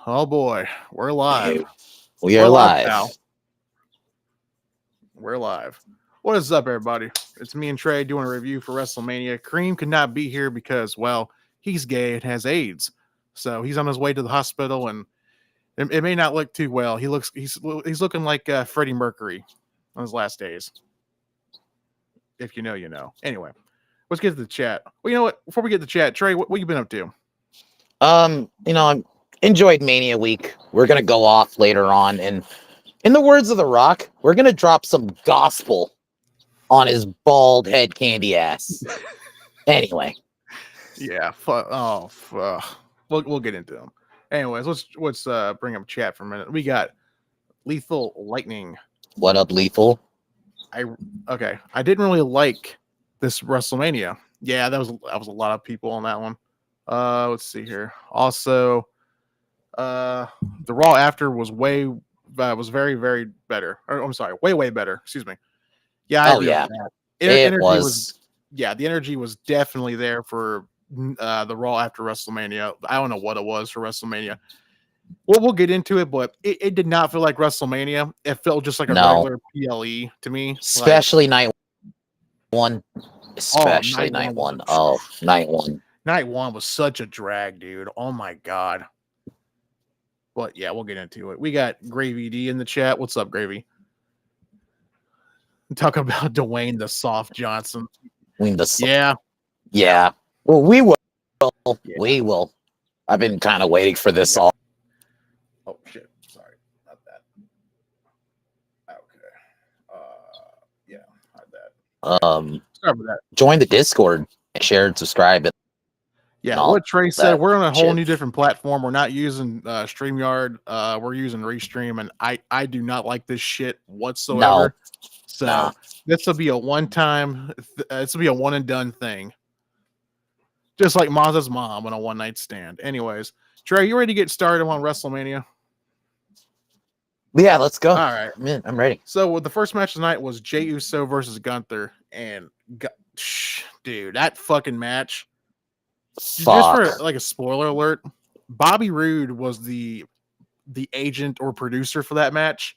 Oh boy, we're live. Okay, we We're are live, live. pal. We're live. What is up, everybody? It's me and Trey doing a review for WrestleMania. Cream could not be here because, well, he's gay and has AIDS, so he's on his way to the hospital, and it may not look too well. He's looking like Freddie Mercury on his last days. If you know, you know. Anyway, let's get to the chat. Well, you know what? Before we get to the chat, Trey, what you been up to? I enjoyed Mania Week. We're gonna go off later on, and in the words of The Rock, we're gonna drop some gospel on his bald head candy ass. Anyway, Yeah. We'll get into them. Anyways, let's bring up chat for a minute. We got Lethal Lightning. what up, Lethal? I didn't really like this WrestleMania. Yeah, that was a lot of people on that one. Let's see here. Also, the Raw after was very very better. Or, I'm sorry, way better. Excuse me. Yeah, I agree with that. It Energy was. Yeah, the energy was definitely there for the Raw after WrestleMania. I don't know what it was for WrestleMania. Well, we'll get into it, but it did not feel like WrestleMania. It felt just like a regular PLE to me. Especially night one. Especially night night one one. Oh, night one. Night one was such a drag, dude. Oh my god. But yeah, we'll get into it. We got Gravy D in the chat. What's up, Gravy? Talking about Dwayne the Soft Johnson. Yeah. Well, we will. Yeah. We will. I've been kind of waiting for this all. Oh shit! Sorry, not that. Okay. Yeah, not that. Sorry about that. Join the Discord, share, and subscribe. Yeah, what Trey said. We're on a whole new different platform. We're not using StreamYard. We're using Restream, and I do not like this shit whatsoever. So this will be a one-time. This will be a one and done thing. Just like Maz's mom on a one-night stand. Anyways, Trey, you ready to get started on WrestleMania? Yeah, let's go. All right, I'm ready. So the first match tonight was Jey Uso versus Gunther, and dude, that fucking match. Just for like a spoiler alert, Bobby Roode was the agent or producer for that match,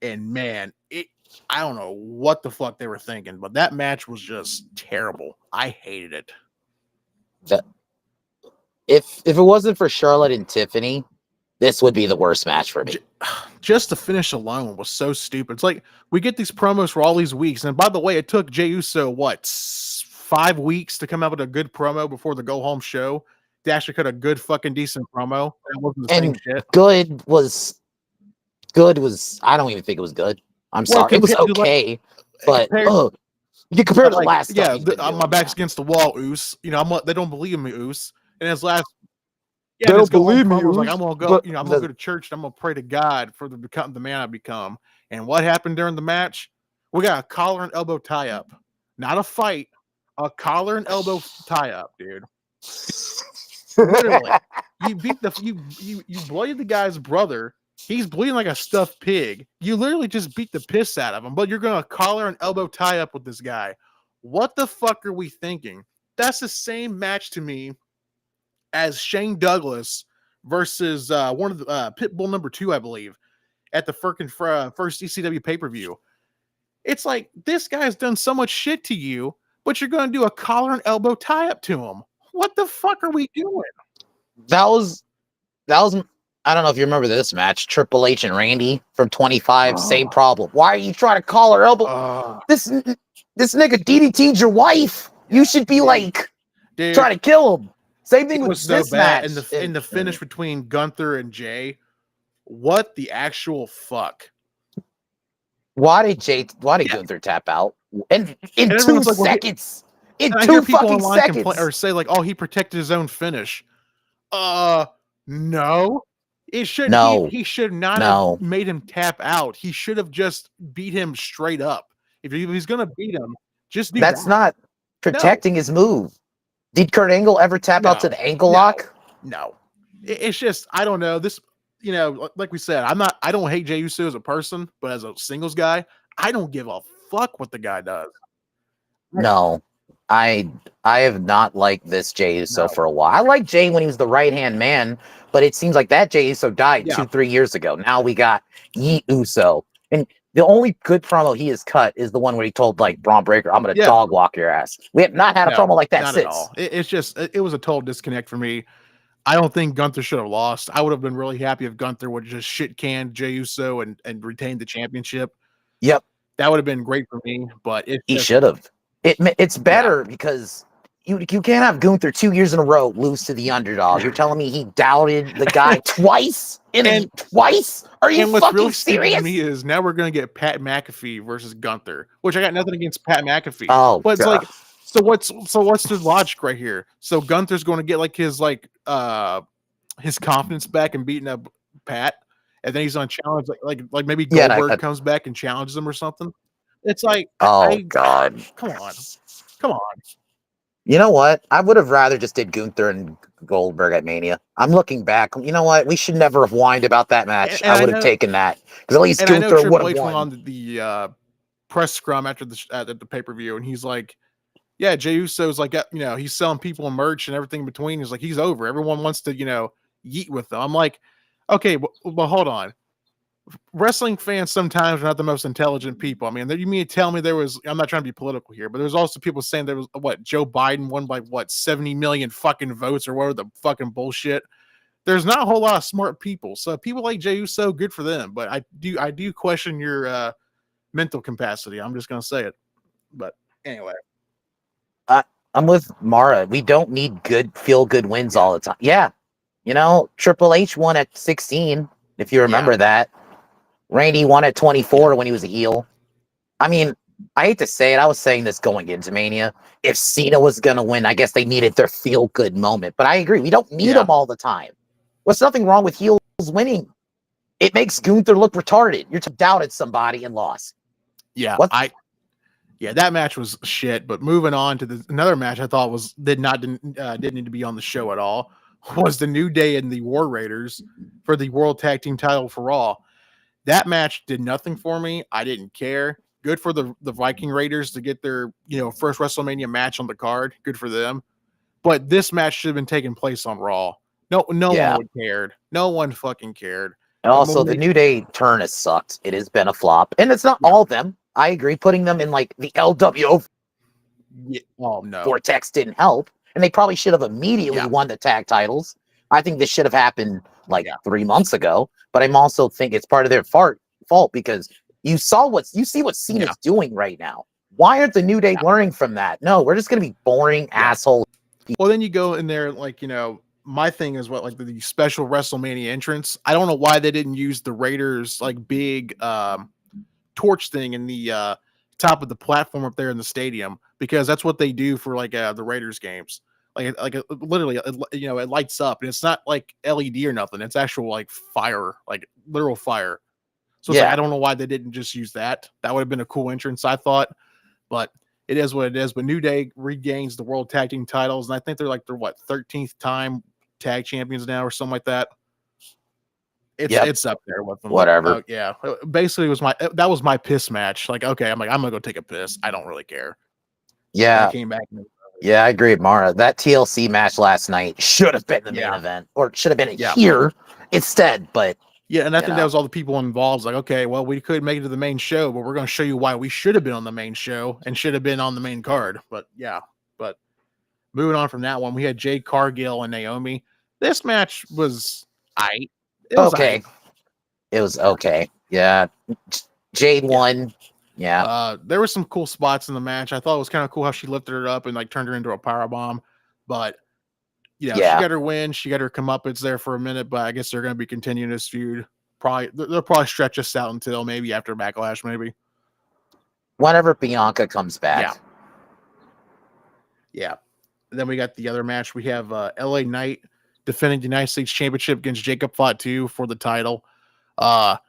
and man, I don't know what the fuck they were thinking, but that match was just terrible. I hated it. If it wasn't for Charlotte and Tiffany, this would be the worst match for me. Just the finish alone was so stupid. It's like we get these promos for all these weeks, and by the way, it took Jey Uso 5 weeks to come out with a good promo before the go home show to actually cut a good fucking decent promo. That wasn't the same shit. Good was I don't even think it was good. I'm sorry, it was okay, but you compare to the last. Yeah, my back's against the wall, Oos. You know, they don't believe me, Oos. And his last. Yeah, they don't believe me. Like, I'm gonna go. I'm gonna go to church. And I'm gonna pray to God for the man I become. And what happened during the match? We got a collar and elbow tie up, not a fight. A collar and elbow tie up, dude. Literally, you beat you bloodied the guy's brother. He's bleeding like a stuffed pig. You literally just beat the piss out of him, but you're gonna collar and elbow tie up with this guy. What the fuck are we thinking? That's the same match to me as Shane Douglas versus one of the Pitbull number 2, I believe, at the first ECW pay-per-view. It's like, this guy's done so much shit to you, but you're going to do a collar and elbow tie-up to him. What the fuck are we doing? That was. I don't know if you remember this match. Triple H and Randy from 25. Same problem. Why are you trying to collar elbow? This nigga DDT'd your wife. You should be trying to kill him. Same thing with this match. In the finish between Gunther and Jey. What the actual fuck? Why did Gunther tap out? In 2 seconds. In 2 fucking seconds. Or say like, oh, he protected his own finish. No. It should. No. He should not have made him tap out. He should have just beat him straight up. If he's gonna beat him, just do that. That's not protecting his move. Did Kurt Angle ever tap out to the ankle lock? No. It's just, I don't know. This, you know, like we said, I don't hate Jey Uso as a person, but as a singles guy, I don't give a fuck what the guy does. No. I have not liked this Jey Uso No. for a while. I liked Jey when he was the right-hand man, but it seems like that Jey Uso died Yeah. 2-3 years ago. Now we got Yeet Uso. And the only good promo he has cut is the one where he told like Braun Breaker, I'm gonna dog walk your ass. We have not had a promo like that not since. At all. It's just it was a total disconnect for me. I don't think Gunther should have lost. I would have been really happy if Gunther would just shit can Jey Uso and retain the championship. Yep. That would have been great for me, but he should have. It's better because you can't have Gunther 2 years in a row lose to the underdog. You're telling me he doubted the guy twice? Twice? Are you what's fucking really serious? To me is now we're gonna get Pat McAfee versus Gunther, which I got nothing against Pat McAfee. Oh, but it's like, so what's the logic right here? So Gunther's going to get like his confidence back and beating up Pat, and then he's on challenge like maybe Goldberg comes back and challenges him or something. It's like, God, come on. You know what? I would have rather just did Gunther and Goldberg at Mania. I'm looking back. You know what? We should never have whined about that match. I would have taken that because at least Gunther would have won. On the press scrum after the pay-per-view, and he's like, yeah, Jey Uso's like, he's selling people merch and everything in between. He's like, he's over. Everyone wants to, yeet with them. I'm like, okay, well, hold on. Wrestling fans sometimes are not the most intelligent people. I mean, you mean to tell me I'm not trying to be political here, but there's also people saying there was Joe Biden won by 70 million fucking votes or whatever the fucking bullshit. There's not a whole lot of smart people. So people like Jey Uso, good for them. But I do question your mental capacity. I'm just gonna say it. But anyway. I'm with Mara. We don't need feel good wins all the time. Yeah. Triple H won at 16, if you remember that. Randy won at 24 when he was a heel. I mean, I hate to say it. I was saying this going into Mania. If Cena was going to win, I guess they needed their feel-good moment. But I agree. We don't need them all the time. There's nothing wrong with heels winning. It makes Gunther look retarded. You're doubted somebody and lost. Yeah, that match was shit. But moving on to another match I thought didn't need to be on the show at all was the New Day and the War Raiders for the World Tag Team title for Raw. That match did nothing for me. I didn't care. Good for the Viking Raiders to get their first WrestleMania match on the card. Good for them. But this match should have been taking place on Raw. No one would cared. No one fucking cared. And also, the New Day turn has sucked. It has been a flop, and it's not all of them. I agree. Putting them in like the LWO vortex didn't help, and they probably should have immediately won the tag titles. I think this should have happened 3 months ago. But I'm also think it's part of their fault because you see what Cena's doing right now. Why aren't the New Day learning from that? No, we're just gonna be boring assholes. Well, then you go in there my thing is the special WrestleMania entrance. I don't know why they didn't use the Raiders big torch thing in the top of the platform up there in the stadium, because that's what they do for the Raiders games. Literally, it lights up, and it's not like LED or nothing. It's actual fire, literal fire. So I don't know why they didn't just use that. That would have been a cool entrance, I thought. But it is what it is. But New Day regains the World Tag Team titles, and I think they're 13th time tag champions now or something like that. It's up there with them. Whatever. Basically, that was my piss match. Okay, I'm gonna go take a piss. I don't really care. Yeah. I came back. Yeah, I agree with Mara. That TLC match last night should have been the main event, or it should have been here instead. But and I think that was all the people involved. Okay, well, we couldn't make it to the main show, but we're going to show you why we should have been on the main show and should have been on the main card. But moving on from that one, we had Jade Cargill and Naomi. This match was okay. It was okay. Yeah, Jade won. Yeah. There were some cool spots in the match. I thought it was kind of cool how she lifted her up and turned her into a powerbomb. But she got her win. She got her comeuppance there for a minute. But I guess they're going to be continuing this feud. They'll probably stretch us out until maybe after Backlash, maybe whenever Bianca comes back. Yeah. And then we got the other match. We have LA Knight defending the United States Championship against Jacob Fatu for the title. The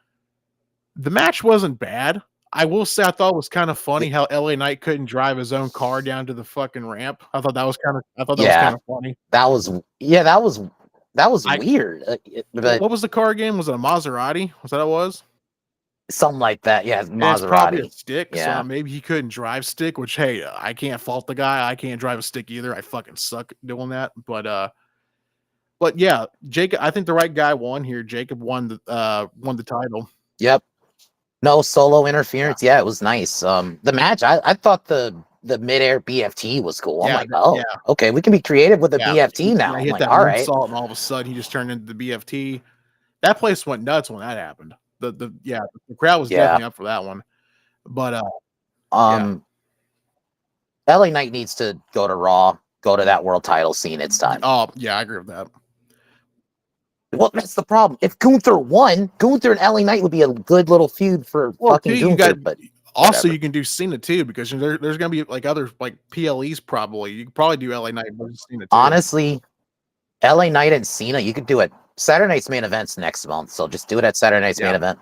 match wasn't bad. I will say I thought it was kind of funny how LA Knight couldn't drive his own car down to the fucking ramp. I thought that was kind of funny. That was weird. What was the car again? Was it a Maserati? Was that what it was? Something like that. Yeah, And it's probably a Maserati. stick, Yeah. so maybe he couldn't drive stick, which, hey, I can't fault the guy. I can't drive a stick either. I fucking suck doing that. But yeah, Jacob, I think the right guy won here. Jacob won the title. Yep. No solo interference. Yeah, it was nice. The match, I thought the midair BFT was cool. I'm Yeah, like, oh, yeah. okay, we can be creative with the Yeah, BFT now. he I'm hit like, that all right. moonsault, and all of a sudden he just turned into the BFT. That place went nuts when that happened. The crowd was definitely up for that one. But LA Knight needs to go to Raw, go to that world title scene. It's time. Oh, yeah, I agree with that. Well, that's the problem. If Gunther won, Gunther and LA Knight would be a good little feud for fucking Gunther. But also, whatever. you can do Cena too, because there's gonna be like other like PLEs probably. You could probably do LA Knight versus Cena too. Honestly, LA Knight and Cena, you could do it. Saturday Night's Main Event's next month, so just do it at Saturday Night's Main Event.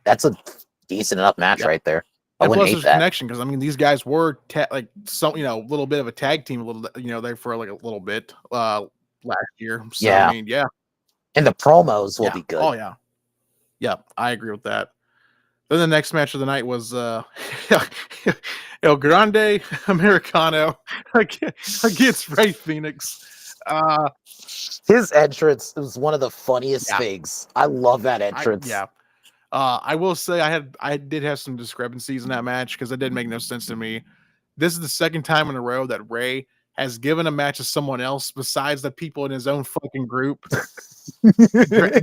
That's a decent enough match right there. I and wouldn't plus, hate there's that. connection because I mean these guys were like some a little bit of a tag team, a little there for like a little bit last year. So I mean, yeah. And the promos will be good. Oh yeah, yeah, I agree with that. Then the next match of the night was El Grande Americano against Rey Fenix. His entrance was one of the funniest things. I love that entrance. I will say I did have some discrepancies in that match because it didn't make no sense to me. This is the second time in a row that Rey has given a match to someone else besides the people in his own fucking group.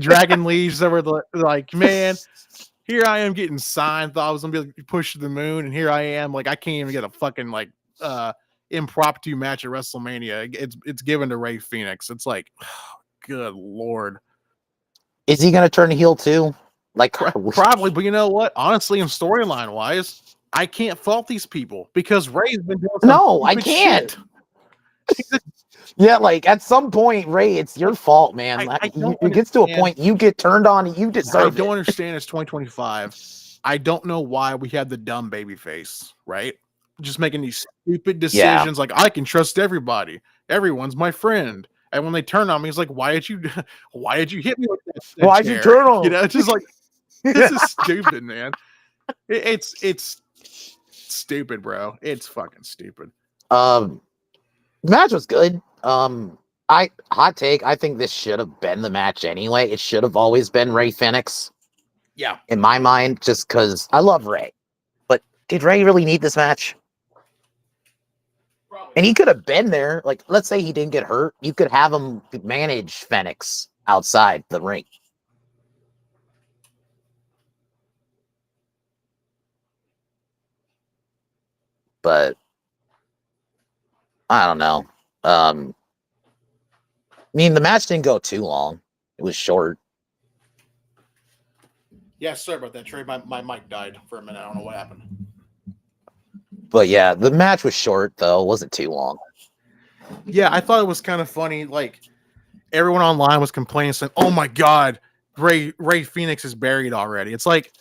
Dragon Lee's over like, man, here I am getting signed. Thought I was gonna be pushed to the moon, and here I am. Like, I can't even get a fucking like impromptu match at WrestleMania. It's given to Rey Fenix. It's like, oh, good lord. Is he gonna turn heel too? Like probably, but you know what? Honestly, in storyline wise, I can't fault these people because Rey's been doing no, I can't. Yeah, like at some point, Rey, it's your fault, man. It gets to a point you get turned on, you deserve I don't understand. It's 2025. I don't know why we have the dumb baby face, right? Just making these stupid decisions. Like, I can trust everybody. Everyone's my friend. And when they turn on me, it's like, why did you hit me with that? Why'd you turn on? You know, it's just like, this is stupid, man. It's stupid, bro. It's fucking stupid. The match was good. Hot take, I think this should have been the match anyway. It should have always been Rey Fenix. Yeah. In my mind, just because I love Rey. But did Rey really need this match? Probably. And he could have been there. Like, let's say he didn't get hurt. You could have him manage Fenix outside the ring. But I don't know. I mean, the match didn't go too long. It was short. Yeah, sorry about that, Trey. My mic died for a minute. I don't know what happened. But yeah, the match was short, though. It wasn't too long. Yeah, I thought it was kind of funny. Like, everyone online was complaining, saying, oh my God, Rey Fenix is buried already. It's like,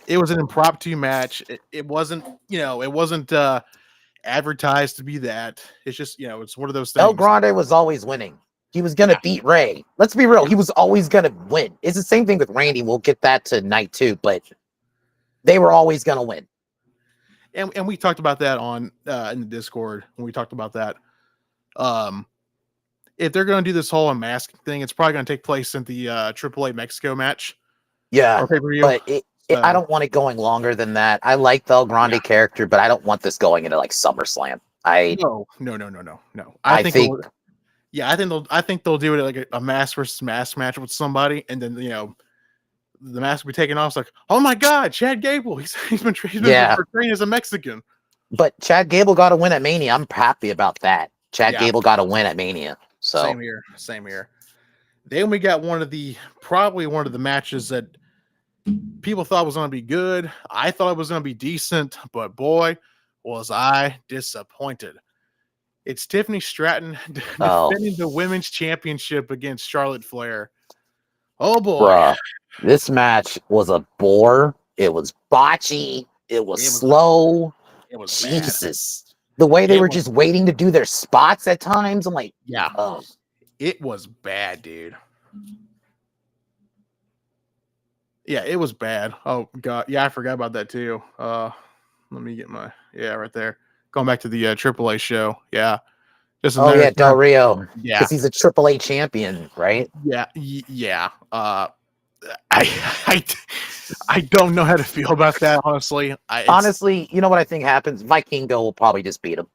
it was an impromptu match. It wasn't, it wasn't advertised to be that. It's just, it's one of those things. El Grande was always winning. He was going to beat Rey. Let's be real. He was always going to win. It's the same thing with Randy. We'll get that tonight too, but they were always going to win. And we talked about that on in the Discord when we talked about that. If they're going to do this whole unmasking thing, it's probably going to take place in the AAA Mexico match. Yeah, but I don't want it going longer than that. I like the El Grande character, but I don't want this going into like SummerSlam. No. I think they'll do it like a mask versus mask match with somebody, and then the mask will be taken off. It's like, oh my God, Chad Gable. He's been trained as a Mexican. But Chad Gable got to win at Mania. I'm happy about that. Chad Gable got to win at Mania. So same here. Then we got probably one of the matches that people thought was going to be good. I thought it was going to be decent, but boy, was I disappointed. It's Tiffany Stratton defending the women's championship against Charlotte Flair. Oh boy. Bruh, this match was a bore. It was botchy. It was slow. It was Jesus. Bad. The way they were just waiting to do their spots at times. I'm like, it was bad, dude. Yeah, it was bad. Oh god, yeah, I forgot about that too. Let me get my right there. Going back to the AAA show. Yeah, just Oh yeah, Del Rio. Yeah, because he's a AAA champion, right? Yeah. I I don't know how to feel about that, honestly. Honestly, you know what I think happens? Vikingo will probably just beat him.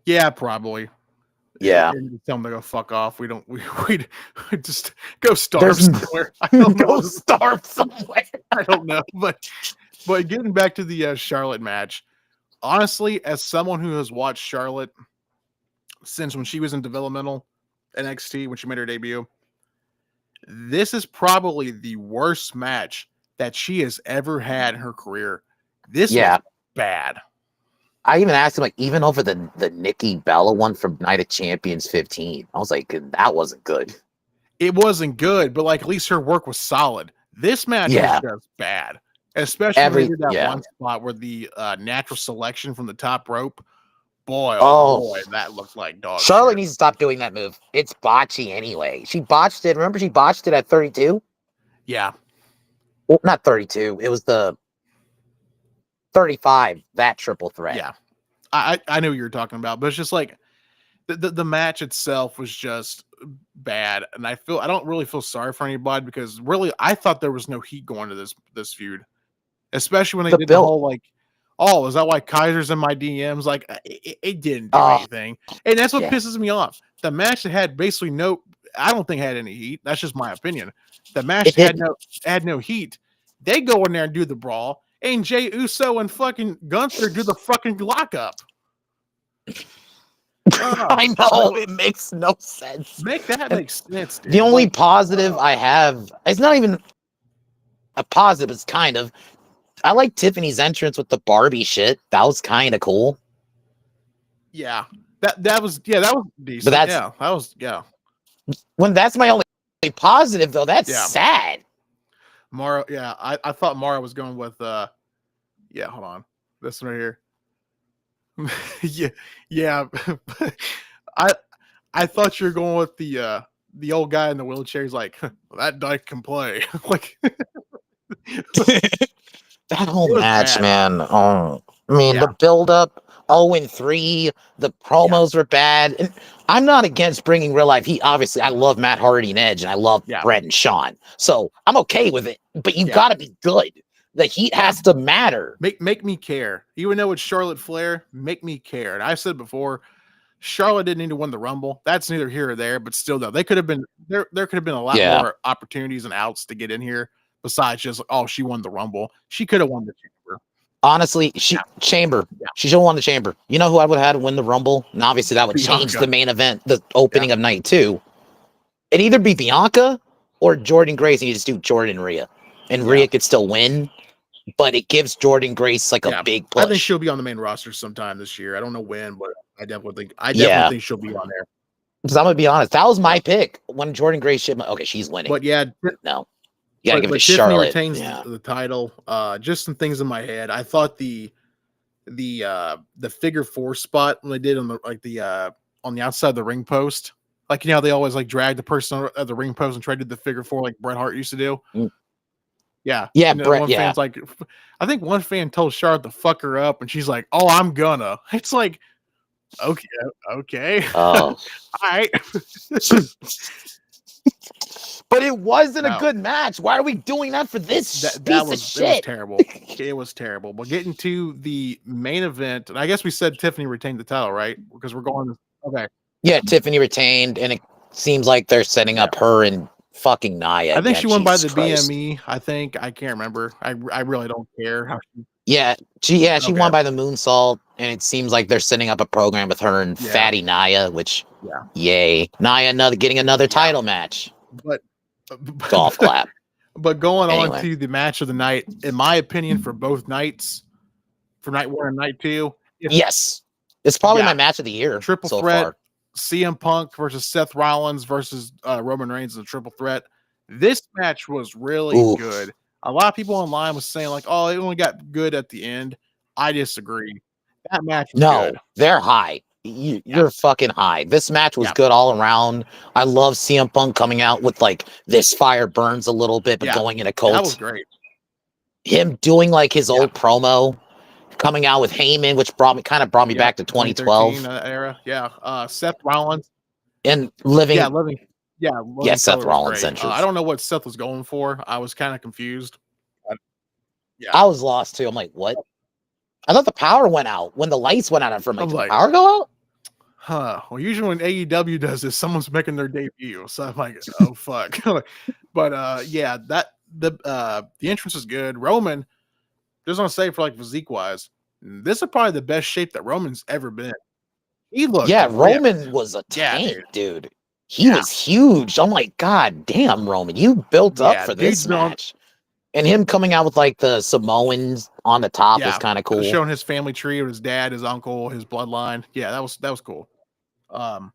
Yeah, probably. Yeah. And tell them to go fuck off. We just go starve somewhere. I don't know. Go starve somewhere. I don't know. But getting back to the Charlotte match, honestly, as someone who has watched Charlotte since when she was in developmental NXT, when she made her debut, this is probably the worst match that she has ever had in her career. This was bad. I even asked him, like, even over the Nikki Bella one from Night of Champions 15. I was like, that wasn't good. It wasn't good, but like at least her work was solid. This match was just bad. Especially when they did that one spot where the natural selection from the top rope. Boy, boy, that looked like dog Charlotte shit. needs to stop doing that move. It's botchy anyway. She botched it. Remember she botched it at 32? Yeah. Well, not 32. It was the 35, that triple threat. Yeah. I know what you're talking about, but it's just like the match itself was just bad. And I don't really feel sorry for anybody because really I thought there was no heat going to this feud. Especially when they did the whole like, oh, is that why Kaiser's in my DMs? Like it didn't do anything. And that's what pisses me off. The match that had basically I don't think had any heat. That's just my opinion. The match had no heat. They go in there and do the brawl. And Jey Uso and fucking Gunther do the fucking lockup. I know, it makes no sense. Make sense, dude. The only positive I have, it's not even a positive, it's kind of, I like Tiffany's entrance with the Barbie shit. That was kind of cool. Yeah. That was decent. But that was When that's my only positive though, that's sad. Mara, I thought Mara was going with hold on. This one right here. I thought you were going with the old guy in the wheelchair. He's like, that dyke can play. Like that whole match, man. I mean, the build up, 0-3, the promos were bad. And I'm not against bringing real life heat. Obviously, I love Matt Hardy and Edge, and I love Bret and Shawn. So I'm okay with it. But you got to be good. The heat has to matter. Make me care. Even though it's Charlotte Flair, make me care. And I've said before, Charlotte didn't need to win the Rumble. That's neither here or there. But still, though, they could have been there could have been a lot more opportunities and outs to get in here. Besides just, she won the Rumble. She could have won the Chamber. Honestly, Chamber. She should have won the Chamber. You know who I would have had to win the Rumble? And obviously that would change the main event, the opening of night 2. It'd either be Bianca or Jordan Grace, and you just do Jordan and Rhea. And Rhea could still win, but it gives Jordan Grace like a big push. I think she'll be on the main roster sometime this year. I don't know when, but I definitely think she'll be on there. Because I'm gonna be honest, that was my pick when Jordan Grace shipped. Okay, she's winning. But no. You gotta give it to Tiffany Charlotte. Retains the title. Just some things in my head. I thought the figure 4 spot when they did on the outside of the ring post, like how they always like drag the person at the ring post and try to do the figure 4 like Bret Hart used to do. Yeah, Bret. Fan's like, I think one fan told Charlotte to fuck her up, and she's like, "Oh, I'm gonna." It's like, okay, all right. But it wasn't a good match. Why are we doing that for this piece of shit? It was terrible. It was terrible. But getting to the main event, and I guess we said Tiffany retained the title, right? Because we're going. Okay. Yeah, Tiffany retained, and it seems like they're setting up her and fucking Nia. I think she won by the BME. I think I can't remember. I really don't care how she. She won by the moonsault, and it seems like they're setting up a program with her and Fatty Nia, which yay, Nia getting another title match. But golf clap. But going on to the match of the night, in my opinion, for both nights, for night 1 and night 2, it's probably my match of the year. Triple threat. CM Punk versus Seth Rollins versus Roman Reigns in a triple threat. This match was really good. A lot of people online was saying like, "Oh, it only got good at the end." I disagree. That match was good. They're high. You're fucking high. This match was good all around. I love CM Punk coming out with like this fire burns a little bit, but going in a cult. That was great. him doing like his old promo, coming out with Heyman, which brought me back to 2012 era. Yeah. Seth Rollins and living. Living Seth Color Rollins was great. entrance. I don't know what Seth was going for. I was kind of confused. I was lost too. I'm like, what? I thought the power went out when the lights went out. From like, did the power go out? Huh. Well, usually when AEW does this, someone's making their debut. So I'm like, oh fuck. But yeah, that the entrance is good. Roman, just want to say for like physique wise, this is probably the best shape that Roman's ever been. He looked Roman was a tank, dude. He was huge. I'm like, God damn, Roman, you built up for this match. And him coming out with like the Samoans on the top was kind of cool. Showing his family tree of his dad, his uncle, his bloodline. Yeah, that was cool. But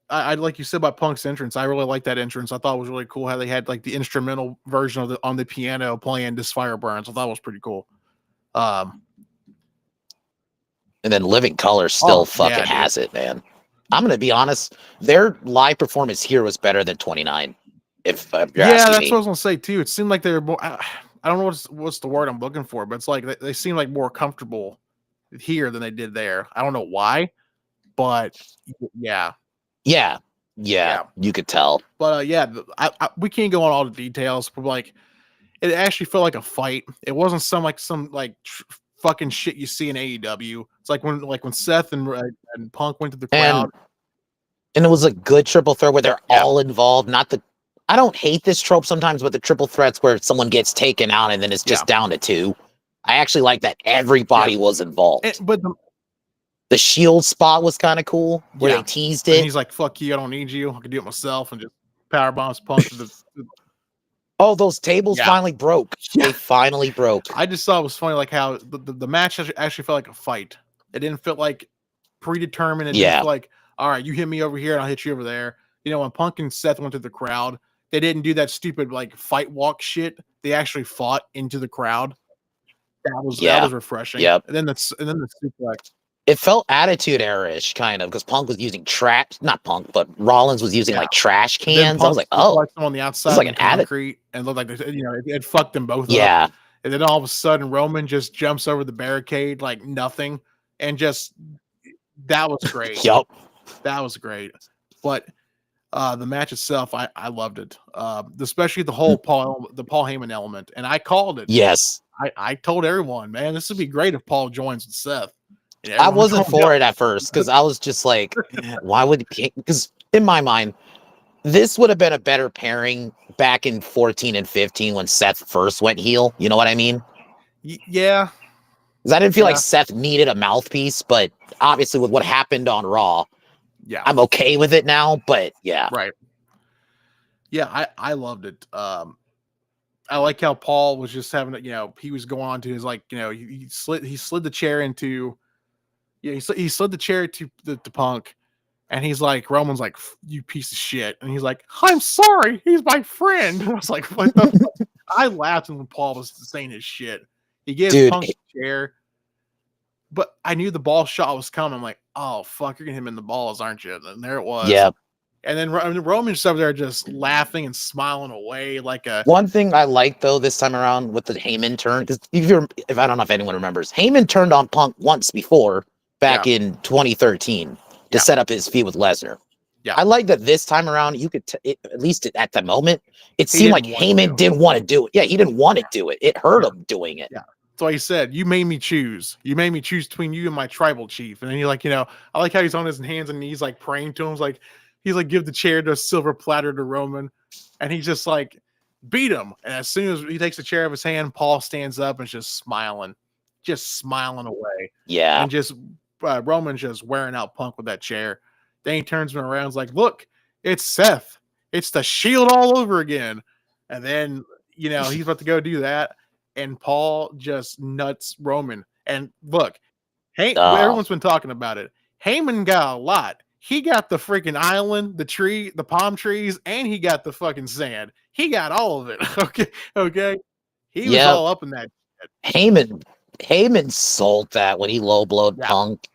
I like you said about Punk's entrance. I really like that entrance. I thought it was really cool how they had like the instrumental version of on the piano playing "This Fire Burns." I thought it was pretty cool. And then Living Color still has it, man. I'm gonna be honest. Their live performance here was better than 29. If you're asking that's me. what I was gonna say too. It seemed like they were more. I don't know what's the word I'm looking for, but it's like they seem like more comfortable here than they did there. I don't know why, but yeah, you could tell. But we can't go on all the details, but like it actually felt like a fight. It wasn't some fucking shit you see in AEW. It's like when Seth and Punk went to the crowd, and it was a good triple threat where they're all involved. I don't hate this trope sometimes, but the triple threats where someone gets taken out and then it's just down to 2. I actually like that everybody was involved. But the Shield spot was kind of cool where they teased it. And he's like, "Fuck you, I don't need you. I can do it myself," and just power bombs Punk to the. Oh, those tables finally broke. They finally broke. I just thought it was funny, like how the match actually felt like a fight. It didn't feel like predetermined. It didn't feel like, all right, you hit me over here and I'll hit you over there. You know, when Punk and Seth went to the crowd, they didn't do that stupid like fight walk shit. They actually fought into the crowd. That was refreshing. Yep. And then the suplex. It felt Attitude Era-ish kind of because Punk was using not Punk, but Rollins was using like trash cans. I was like, oh, on the outside, it's like an concrete, and looked like it fucked them both up. And then all of a sudden, Roman just jumps over the barricade like nothing, and that was great. That was great. But the match itself, I loved it. Especially the whole Paul Heyman element, and I called it. Yes, I told everyone, man, this would be great if Paul joins with Seth. I wasn't for it at first because I was just like, why would he? Because in my mind, this would have been a better pairing back in 14 and 15 when Seth first went heel. You know what I mean? Yeah. Because I didn't feel like Seth needed a mouthpiece, but obviously with what happened on Raw, I'm okay with it now. But right. Yeah, I loved it. I like how Paul was just having he was going on to his he slid the chair into. Yeah, he slid the chair to Punk, and he's like, Roman's like, "You piece of shit," and he's like, "I'm sorry, he's my friend." I was like, "What the?" Fuck? I laughed when Paul was saying his shit. He gave Punk the chair, but I knew the ball shot was coming. I'm like, "Oh fuck, you're gonna hit him in the balls, aren't you?" And there it was. Yeah. And then Roman's up there just laughing and smiling away like a. One thing I like though this time around with the Heyman turn, because if I don't know if anyone remembers, Heyman turned on Punk once before. Back in 2013 to set up his feud with Lesnar. I like that this time around you could at least at the moment it seemed like Heyman didn't want to do it. Yeah, he didn't want to do it. It hurt him doing it. Yeah, that's why he said, "You made me choose. You made me choose between you and my tribal chief." And then you're like, I like how he's on his hands and knees like praying to him. He's like, give the chair to a silver platter to Roman, and he's just like, beat him. And as soon as he takes the chair of his hand, Paul stands up and is just smiling away. Yeah, and just. Roman's just wearing out Punk with that chair. Then he turns me around and is like, "Look, it's Seth. It's the Shield all over again." And then, he's about to go do that. And Paul just nuts Roman. And look, everyone's been talking about it. Heyman got a lot. He got the freaking island, the tree, the palm trees, and he got the fucking sand. He got all of it. Okay. He was all up in that shit. Heyman sold that when he low blowed Punk,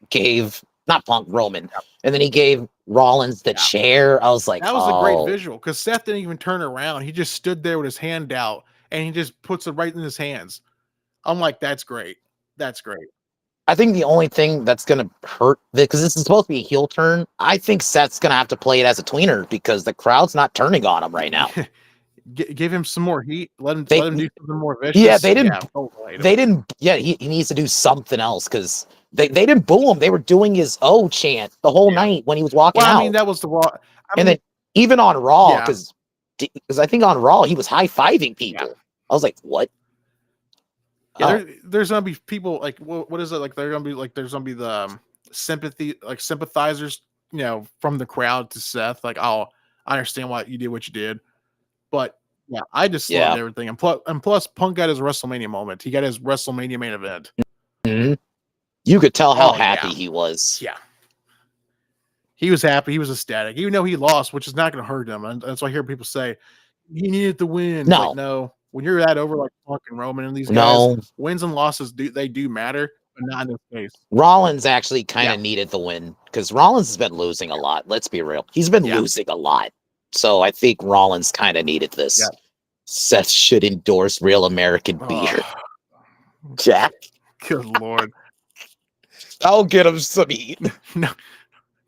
Roman, and then he gave Rollins the chair. I was like, that was a great visual because Seth didn't even turn around. He just stood there with his hand out, and he just puts it right in his hands. I'm like, that's great. That's great. I think the only thing that's going to hurt, because this is supposed to be a heel turn, I think Seth's going to have to play it as a tweener because the crowd's not turning on him right now. Give him some more heat. Let him do something more vicious. Yeah, they didn't. Yeah, he needs to do something else because they didn't boo him. They were doing his "oh" chant the whole night when he was walking out. I mean, that was the Raw. Then even on Raw, because I think on Raw he was high-fiving people. Yeah. I was like, what? Yeah, there's gonna be people like what is it like? There's gonna be the sympathizers, from the crowd to Seth. Like, oh, I understand why you did what you did, but yeah, I just loved everything. And plus, Punk got his WrestleMania moment. He got his WrestleMania main event. Mm-hmm. You could tell how happy he was. Yeah, he was happy. He was ecstatic, even though he lost, which is not going to hurt him. And that's why I hear people say he needed to win. No. Like, no. When you're that over like fucking Roman and these guys, wins and losses do matter, but not in this case. Rollins actually kind of needed the win because Rollins has been losing a lot. Let's be real. He's been losing a lot. So I think Rollins kind of needed this. Yeah. Seth should endorse Real American beer. Jack. Good Lord. I'll get him some heat.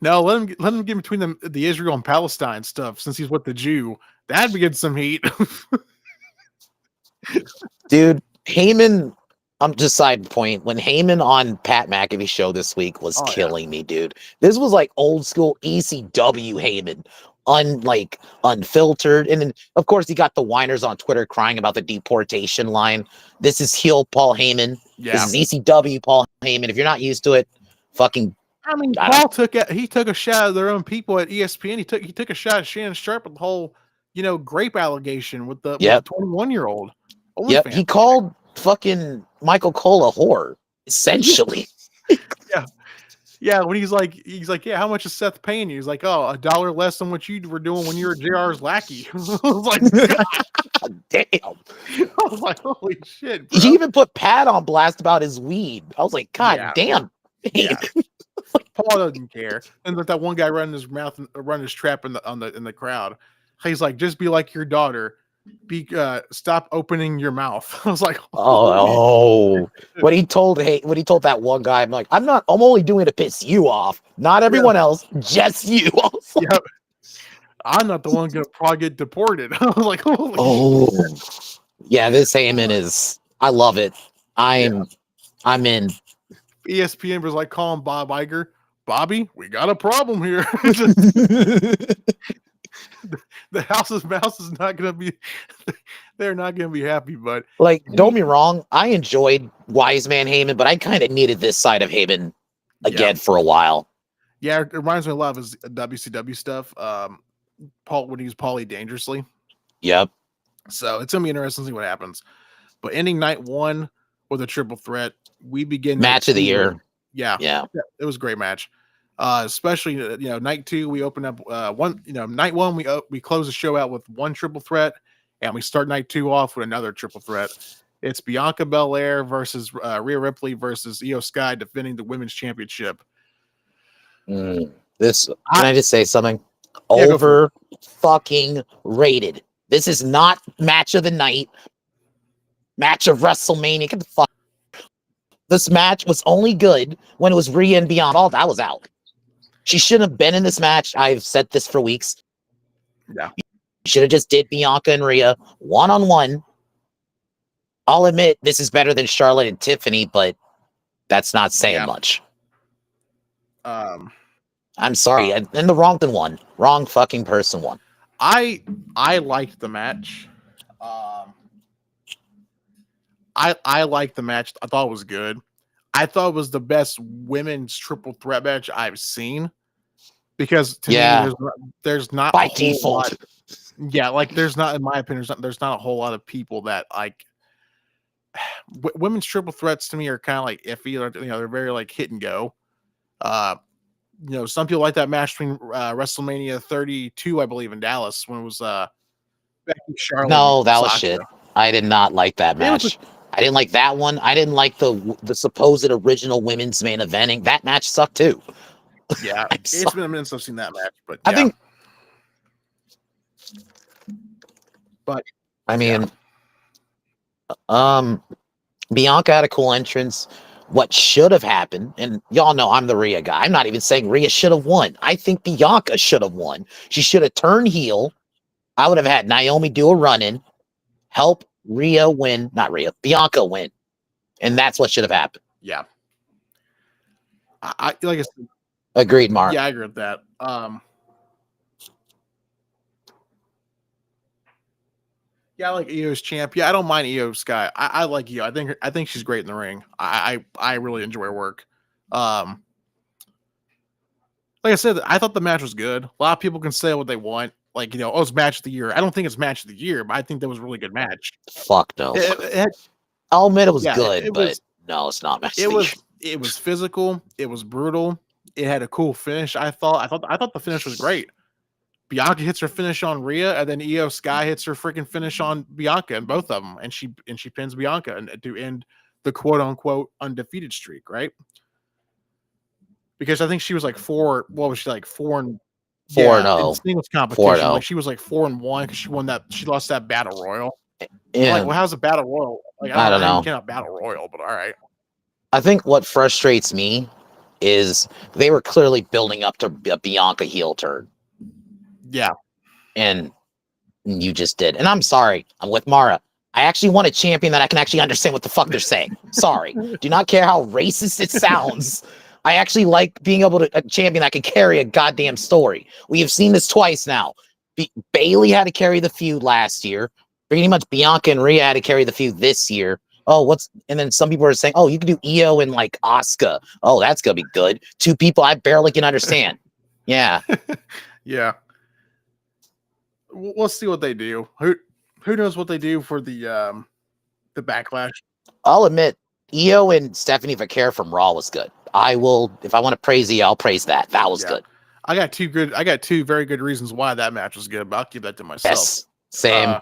No, let him get between the Israel and Palestine stuff since he's with the Jew. That'd be getting some heat. Dude, Heyman, I'm just side point. When Heyman on Pat McAfee show this week was killing me, dude. This was like old school ECW Heyman, unfiltered. And then, of course, he got the whiners on Twitter crying about the deportation line. This is heel Paul Heyman. Yeah. This is ECW Paul Heyman. If you're not used to it, fucking. I mean, Paul took a shot at their own people at ESPN. He took a shot at Shannon Sharp with the whole, grape allegation with the 21-year-old. Yep, he called fucking Michael Cole a whore, essentially. Yeah. When he's like, yeah, how much is Seth paying you? He's like, oh, $1 less than what you were doing when you were JR's lackey. I was like, damn. I was like, holy shit, bro. He even put Pat on blast about his weed. I was like, God damn. Yeah. Paul doesn't care. And that one guy running his mouth and running his trap in the crowd. He's like, just be like your daughter. Stop opening your mouth. I was like, when he told that one guy, I'm only doing it to piss you off, not everyone else, just you. Yep. I'm not the one gonna probably get deported. I was like, holy shit. Yeah, this Heyman is, I love it. I'm in. ESPN was like calling Bob Iger, Bobby, we got a problem here. The house's mouse is not going to be, they're not going to be happy, but don't be wrong. I enjoyed Wise Man Heyman, but I kind of needed this side of Heyman again for a while. Yeah. It reminds me a lot of his WCW stuff. Paul, when he was Paulie Dangerously. Yep. So it's going to be interesting to see what happens, but ending night one with a triple threat, we begin match of the year. Yeah. It was a great match. Especially night two, we open up night one, we close the show out with one triple threat, and we start night two off with another triple threat. It's Bianca Belair versus Rhea Ripley versus Io Sky defending the women's championship. Can I just say something? Over fucking rated. This is not match of the night, match of WrestleMania. Get the fuck. This match was only good when it was Rhea and Bianca. All that was out. She shouldn't have been in this match. I've said this for weeks. Yeah. You should have just did Bianca and Rhea one-on-one. I'll admit this is better than Charlotte and Tiffany, but that's not saying much. I'm sorry. And the wrong fucking person won. I liked the match. I liked the match. I thought it was good. I thought it was the best women's triple threat match I've seen, because to me, there's not by default. There's not, in my opinion, there's not a whole lot of people that like women's triple threats. To me, are kind of like iffy. They're very hit and go. Some people like that match between WrestleMania 32, I believe, in Dallas, when it was Becky, Charlotte. No, that was shit. I did not like that match. I didn't like that one. I didn't like the supposed original women's main eventing. That match sucked too. Yeah, it's been a minute since I've seen that match, but I think. But I mean, Bianca had a cool entrance. What should have happened, and y'all know I'm the Rhea guy. I'm not even saying Rhea should have won. I think Bianca should have won. She should have turned heel. I would have had Naomi do a run-in, help Bianca win. And that's what should have happened. Yeah. I like I said, agreed, Mark. Yeah, I agree with that. Yeah, I like Io's champ. Yeah, I don't mind Io Sky. I like Io. I think she's great in the ring. I really enjoy her work. Like I said, I thought the match was good. A lot of people can say what they want. Like, oh, it's match of the year. I don't think it's match of the year, but I think that was a really good match. Fuck no. I'll admit it was good, but no, it's not match of the year. It was physical. It was brutal. It had a cool finish. I thought the finish was great. Bianca hits her finish on Rhea, and then Io Sky hits her freaking finish on Bianca, and both of them, and she pins Bianca and to end the quote unquote undefeated streak, right? Because I think she was like 4. What was she like 4-0? Singles competition. 4-0. Like she was like 4-1 because she won that. She lost that battle royal. Yeah. Like, well, how's a battle royal? Like, I don't know. You cannot battle royal, but all right. I think what frustrates me is they were clearly building up to a Bianca heel turn. Yeah. And you just did. And I'm sorry. I'm with Mara. I actually want a champion that I can actually understand what the fuck they're saying. Sorry. Do not care how racist it sounds. I actually like being able to a champion that can carry a goddamn story. We have seen this twice now. Bailey had to carry the feud last year. Pretty much Bianca and Rhea had to carry the feud this year. And then some people are saying, oh, you can do Io and like Asuka. Oh, that's gonna be good. 2 people I barely can understand. Yeah. Yeah. We'll see what they do. Who knows what they do for the backlash? I'll admit, Io and Stephanie Vaquer from Raw was good. I will, if I want to praise Io, I'll praise that. That was good. I got 2 very good reasons why that match was good, but I'll keep that to myself. Yes, same.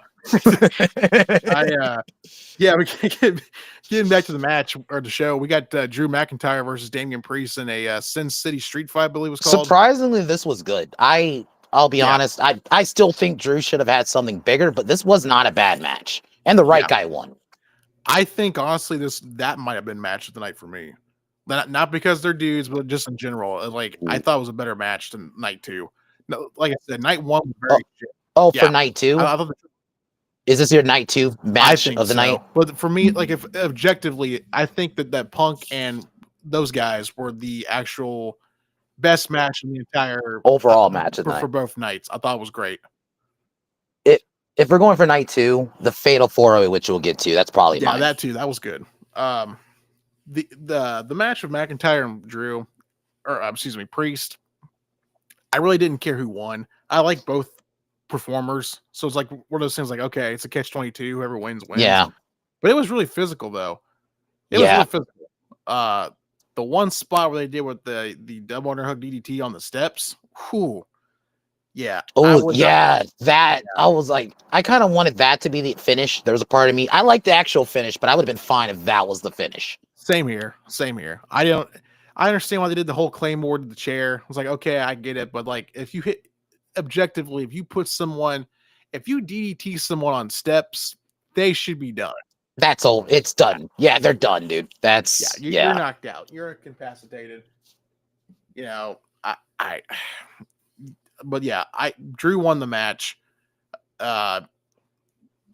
Getting back to the match or the show, we got Drew McIntyre versus Damian Priest in a Sin City Street Fight, I believe it was called. Surprisingly, this was good. I'll be honest. I still think Drew should have had something bigger, but this was not a bad match, and the right guy won. I think honestly, that might have been match of the night for me. Not because they're dudes, but just in general. Like I thought it was a better match than night 2. No, like I said, night 1 was very. For night 2. Is this your night 2 match of the night? But for me, like if objectively, I think that Punk and those guys were the actual best match in the entire overall match of the night for both nights. I thought it was great. If we're going for night 2, the Fatal 4-Way, which we'll get to, that's probably mine. That too. That was good. The match of McIntyre and Drew, or excuse me, Priest. I really didn't care who won. I like both performers, so it's like one of those things. Like, okay, it's a catch-22. Whoever wins. Yeah. But it was really physical, though. It was really physical. The one spot where they did with the double underhook DDT on the steps. Whew. Yeah. Oh, yeah. I was like, I kind of wanted that to be the finish. There was a part of me. I like the actual finish, but I would have been fine if that was the finish. Same here. I understand why they did the whole Claymore to the chair. I was like, okay, I get it. But like, if you hit objectively, if you DDT someone on steps, they should be done. That's all. It's done. Yeah, they're done, dude. You're knocked out. You're incapacitated. But yeah, Drew won the match. That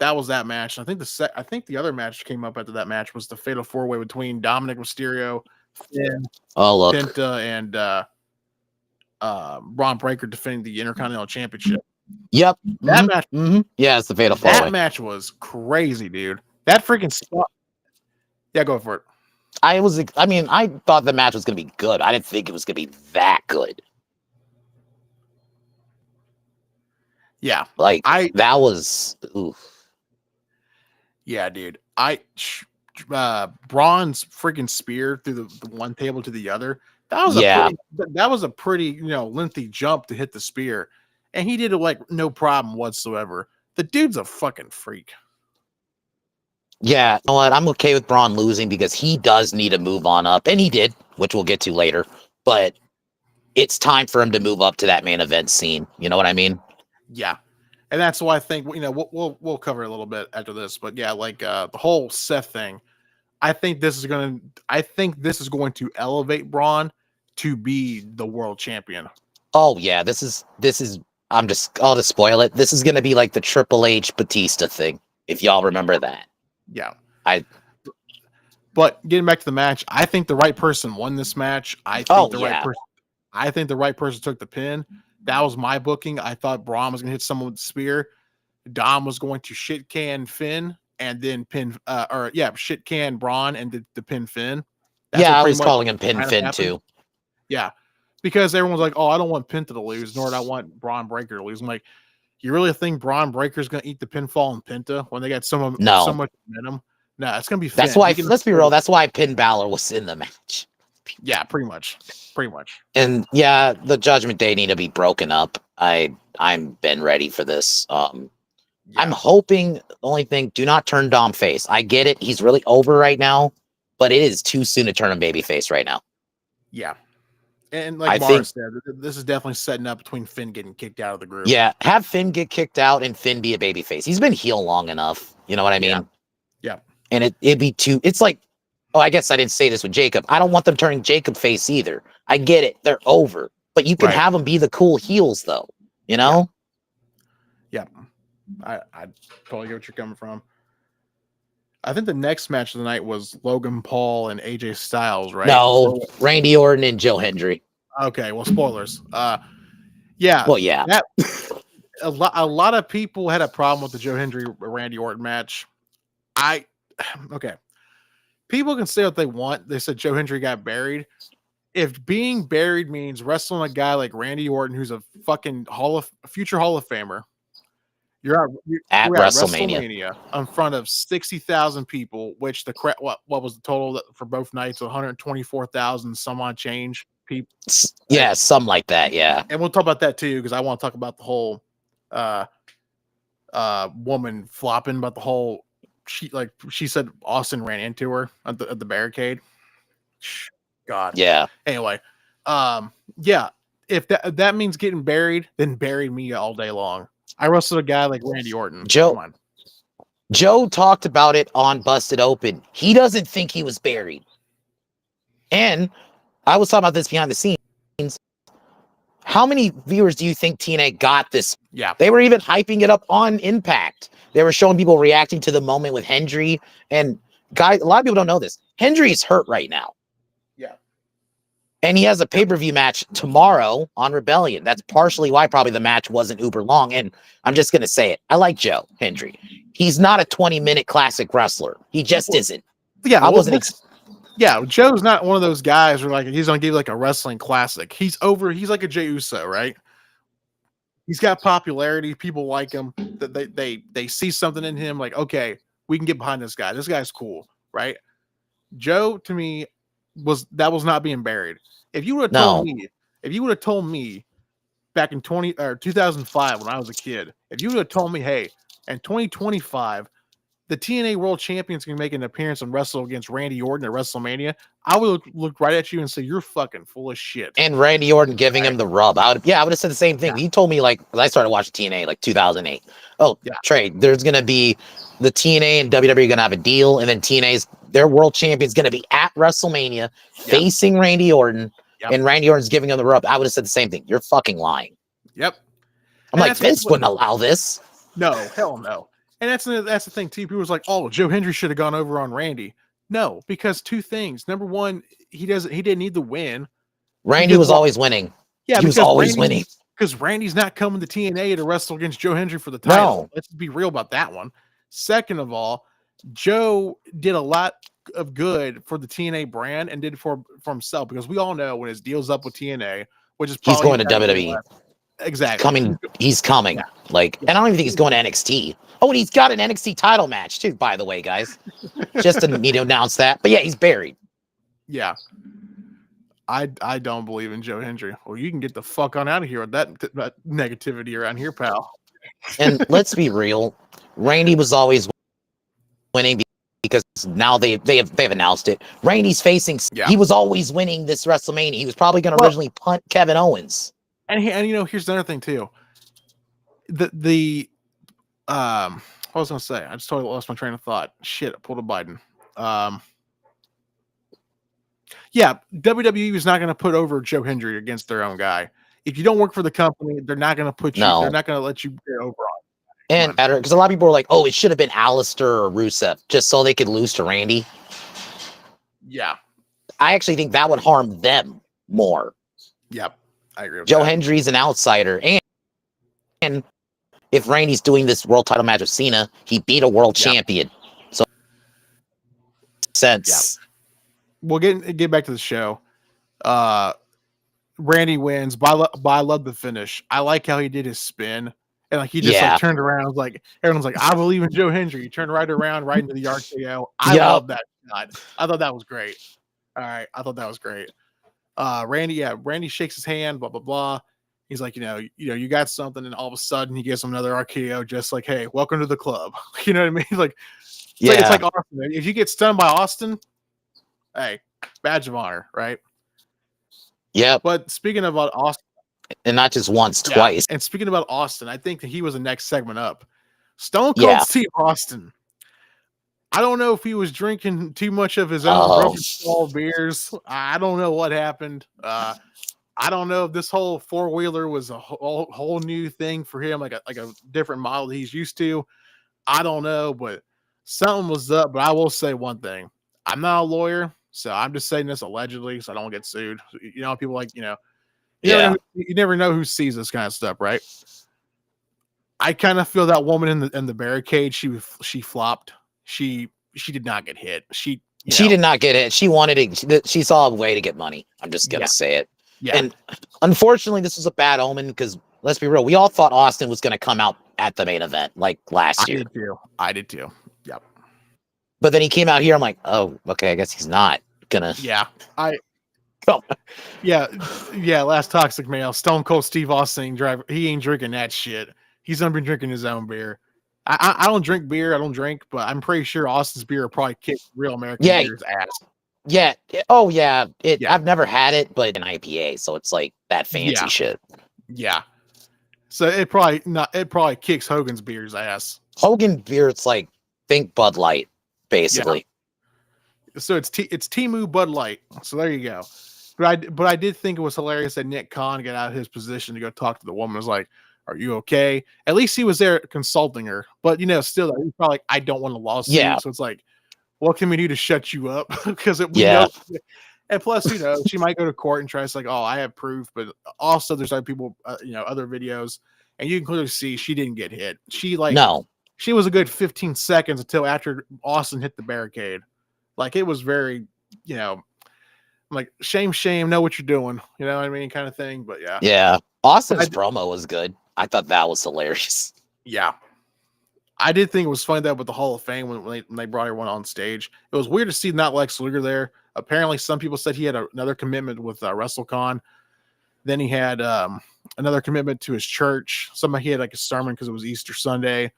was that match. And I think the other match came up after that match was the Fatal 4-Way between Dominic Mysterio, Finn, Penta, and Braun Breaker defending the Intercontinental Championship. Yep. That match. Mm-hmm. Yeah, it's the Fatal 4-Way. That match was crazy, dude. That freaking spot. Yeah, go for it. I thought the match was going to be good. I didn't think it was going to be that good. Yeah. That was. Oof. Yeah, dude. Braun's freaking spear through the one table to the other. That was a pretty lengthy jump to hit the spear. And he did it like no problem whatsoever. The dude's a fucking freak. Yeah, you know what? I'm okay with Braun losing because he does need to move on up, and he did, which we'll get to later. But it's time for him to move up to that main event scene. You know what I mean? Yeah. And that's why I think we'll cover it a little bit after this. But yeah, like the whole Seth thing, I think this is going to elevate Braun to be the world champion. Oh yeah, this is. I'll just spoil it. This is going to be like the Triple H Batista thing, if y'all remember that. Yeah, But getting back to the match, I think the right person won this match. I think the right person took the pin. That was my booking. I thought Braun was going to hit someone with the spear. Dom was going to shit can Finn and then shit can Braun and the pin Finn. I was calling him pin Finn too. Yeah, because everyone's like, "Oh, I don't want Penta to lose, nor do I want Braun Breaker to lose." I'm like, you really think Braun Breaker's going to eat the pinfall in Penta when they got so much momentum? No, it's going to be Finn. That's why. Let's be real. That's why Finn Balor was in the match. Yeah, pretty much. And yeah, the Judgment Day need to be broken up. I'm been ready for this. I'm hoping the only thing, do not turn Dom face. I get it. He's really over right now, but it is too soon to turn him baby face right now. Yeah. And like Mara said, this is definitely setting up between Finn getting kicked out of the group. Yeah. Have Finn get kicked out and Finn be a baby face. He's been heel long enough. You know what I mean? Yeah. And it'd be too, it's like, oh, I guess I didn't say this with Jacob. I don't want them turning Jacob face either. I get it. They're over. But you can have them be the cool heels though. You know? Yeah. I totally get what you're coming from. I think the next match of the night was Logan Paul and AJ Styles, right? No, Randy Orton and Joe Hendry. Okay, well, spoilers. Yeah. Well, yeah. A lot of people had a problem with the Joe Hendry Randy Orton match. Okay. People can say what they want. They said Joe Hendry got buried. If being buried means wrestling a guy like Randy Orton, who's a fucking future Hall of Famer, you're at WrestleMania in front of 60,000 people, which what was the total for both nights? 124,000 some odd change people. Yeah, something like that. Yeah, and we'll talk about that too because I want to talk about the whole woman flopping, about the whole she said Austin ran into her at the barricade. God. Yeah. Anyway, yeah. If that means getting buried, then bury me all day long. I wrestled a guy like Randy Orton. Joe talked about it on Busted Open. He doesn't think he was buried. And I was talking about this behind the scenes. How many viewers do you think TNA got this? Yeah. They were even hyping it up on Impact. They were showing people reacting to the moment with Hendry. And guys, a lot of people don't know this. Hendry is hurt right now. Yeah. And he has a pay-per-view match tomorrow on Rebellion. That's partially why probably the match wasn't uber long. And I'm just going to say it. I like Joe Hendry. He's not a 20-minute classic wrestler. He just isn't. Yeah, Joe's not one of those guys where like he's going to give you like a wrestling classic. He's like a Jey Uso, right? He's got popularity. People like him. They see something in him like, okay, we can get behind this guy. This guy's cool, right? Joe, to me, was not being buried. If you would have told me back in 2005 when I was a kid, if you would have told me, hey, in 2025, the TNA World Champion's gonna make an appearance and wrestle against Randy Orton at WrestleMania, I would look right at you and say, you're fucking full of shit. And Randy Orton giving him the rub. I would have said the same thing. Yeah. He told me like when I started watching TNA like 2008. Oh, yeah. Trey, there's gonna be the TNA and WWE gonna have a deal, and then their world champion's gonna be at WrestleMania facing Randy Orton, and Randy Orton's giving him the rub. I would have said the same thing. You're fucking lying. Yep. I'm like, Vince wouldn't allow this. No, hell no. And that's the thing too. People was like, "Oh, Joe Hendry should have gone over on Randy." No, because two things. Number one, he didn't need the win. Randy was always winning. Yeah, he was always winning. Because Randy's not coming to TNA to wrestle against Joe Hendry for the title. No. Let's be real about that one. Second of all, Joe did a lot of good for the TNA brand and did it for himself, because we all know when his deal's up with TNA, which is he's going to WWE. Exactly. He's coming. And I don't even think he's going to NXT. Oh, and he's got an NXT title match too, by the way, guys. Just to need to announce that. But yeah, he's buried. Yeah. I don't believe in Joe Hendry. Well, you can get the fuck on out of here with that negativity around here, pal. And let's be real. Randy was always winning because now they've announced it. Randy's facing. Yeah. He was always winning this WrestleMania. He was probably going to originally punt Kevin Owens. And here's another thing too. The what was I gonna say? I just totally lost my train of thought. Shit, I pulled a Biden. Yeah, WWE is not going to put over Joe Hendry against their own guy. If you don't work for the company, they're not going to put you. No. They're not going to let you get over on. And better because a lot of people are like, "Oh, it should have been Alistair or Rusev just so they could lose to Randy." Yeah, I actually think that would harm them more. Yep, I agree with Joe that. Hendry's an outsider, and if Randy's doing this world title match with Cena, he beat a world champion, so sense. Yep. We'll get back to the show. Randy wins, but I love the finish. I like how he did his spin. And like he just like turned around, like everyone's like, I believe in Joe Hendry. He turned right around, right into the RKO. I love that shot. I thought that was great. All right, I thought that was great. Randy shakes his hand, blah blah blah. He's like, you got something, and all of a sudden he gives him another RKO, just like, hey, welcome to the club. You know what I mean? Like, it's like Austin. If you get stunned by Austin, hey, badge of honor, right? Yeah. But speaking about Austin. And not just once, twice. And speaking about Austin, I think that he was the next segment up. Stone Cold Steve Austin. I don't know if he was drinking too much of his own broken stall beers. I don't know what happened. I don't know if this whole four-wheeler was a whole new thing for him, like a different model that he's used to. I don't know, but something was up. But I will say one thing. I'm not a lawyer, so I'm just saying this allegedly so I don't get sued. People like, you never know who sees this kind of stuff, right? I kind of feel that woman in the barricade, she flopped. She did not get hit. She did not get hit. She wanted it. She saw a way to get money. I'm just gonna say it. Yeah. And unfortunately, this was a bad omen because let's be real, we all thought Austin was gonna come out at the main event like last year. I did too. Yep. But then he came out here. I'm like, oh, okay. I guess he's not gonna. Yeah. Last Toxic Male, Stone Cold Steve Austin driver. He ain't drinking that shit. He's gonna be drinking his own beer. I don't drink beer. I don't drink, but I'm pretty sure Austin's beer will probably kick real American beer's ass. Yeah. Oh yeah. I've never had it, but an IPA, so it's like that fancy shit. Yeah. So it probably kicks Hogan's beer's ass. Hogan beer, it's like think Bud Light, basically. Yeah. So it's Temu Bud Light. So there you go. But I did think it was hilarious that Nick Khan got out of his position to go talk to the woman. It was like, are you okay? At least he was there consulting her. But still, he's probably like, I don't want a lawsuit. Yeah. So it's like, what can we do to shut you up? Because know. And plus, she might go to court and try to say, like, oh, I have proof. But also, there's other people, other videos, and you can clearly see she didn't get hit. She was a good 15 seconds until after Austin hit the barricade. Like it was very, like shame, know what you're doing. You know what I mean, kind of thing. But yeah. Yeah. Austin's promo was good. I thought that was hilarious. Yeah. I did think it was funny that with the Hall of Fame when they brought everyone on stage. It was weird to see not Lex Luger there. Apparently, some people said he had another commitment with WrestleCon. Then he had another commitment to his church. He had like a sermon because it was Easter Sunday.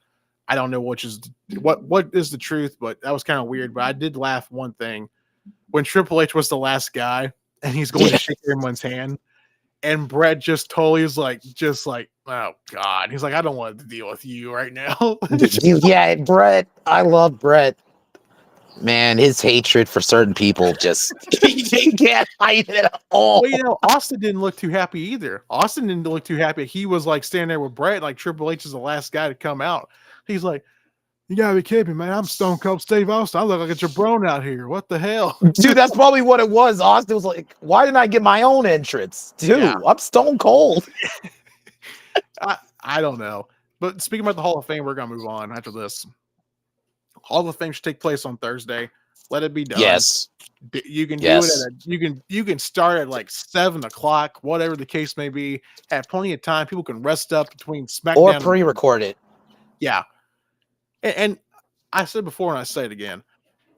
I don't know what is the truth, but that was kind of weird. But I did laugh one thing when Triple H was the last guy and he's going to shake everyone's hand. And Brett just totally is like, oh God. He's like, I don't want to deal with you right now. Yeah, Brett. I love Brett. Man, his hatred for certain people just he can't hide it at all. Well, Austin didn't look too happy either. Austin didn't look too happy. He was like standing there with Brett, like Triple H is the last guy to come out. He's like, you gotta be kidding me, man. I'm Stone Cold Steve Austin. I look like a jabron out here. What the hell? Dude, that's probably what it was. Austin was like, why didn't I get my own entrance? Dude, I'm Stone Cold. I don't know. But speaking about the Hall of Fame, we're gonna move on after this. Hall of Fame should take place on Thursday. Let it be done. Yes. You can do it you can start at like 7:00, whatever the case may be. Have plenty of time. People can rest up between SmackDown or pre-record it. Yeah. And I said before and I say it again.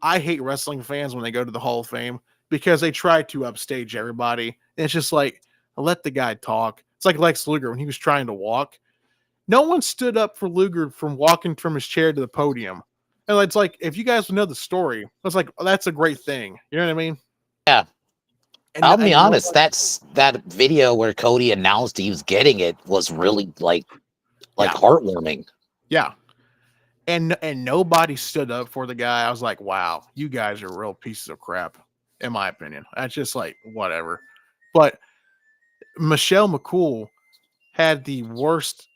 I hate wrestling fans when they go to the Hall of Fame because they try to upstage everybody. And it's just like, let the guy talk. It's like Lex Luger when he was trying to walk. No one stood up for Luger from walking from his chair to the podium. And it's like, if you guys know the story, it's like, that's a great thing. You know what I mean? Yeah. And I'll be honest, that video where Cody announced he was getting it was really like heartwarming. Yeah. and nobody stood up for the guy. I was like, wow, you guys are real pieces of crap, in my opinion. That's just like whatever. But Michelle McCool had the worst.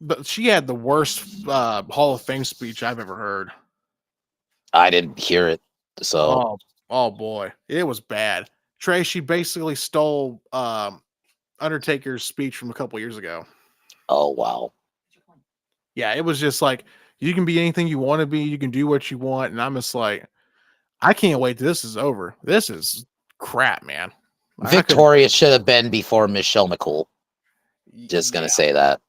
But she had the worst Hall of Fame speech I've ever heard. I didn't hear it, so oh boy, it was bad. Trey, she basically stole Undertaker's speech from a couple years ago. Oh wow. Yeah, it was just like you can be anything you want to be, you can do what you want, and I'm just like, I can't wait till this is over. This is crap, man. Victoria should have been before Michelle McCool. Just gonna say that.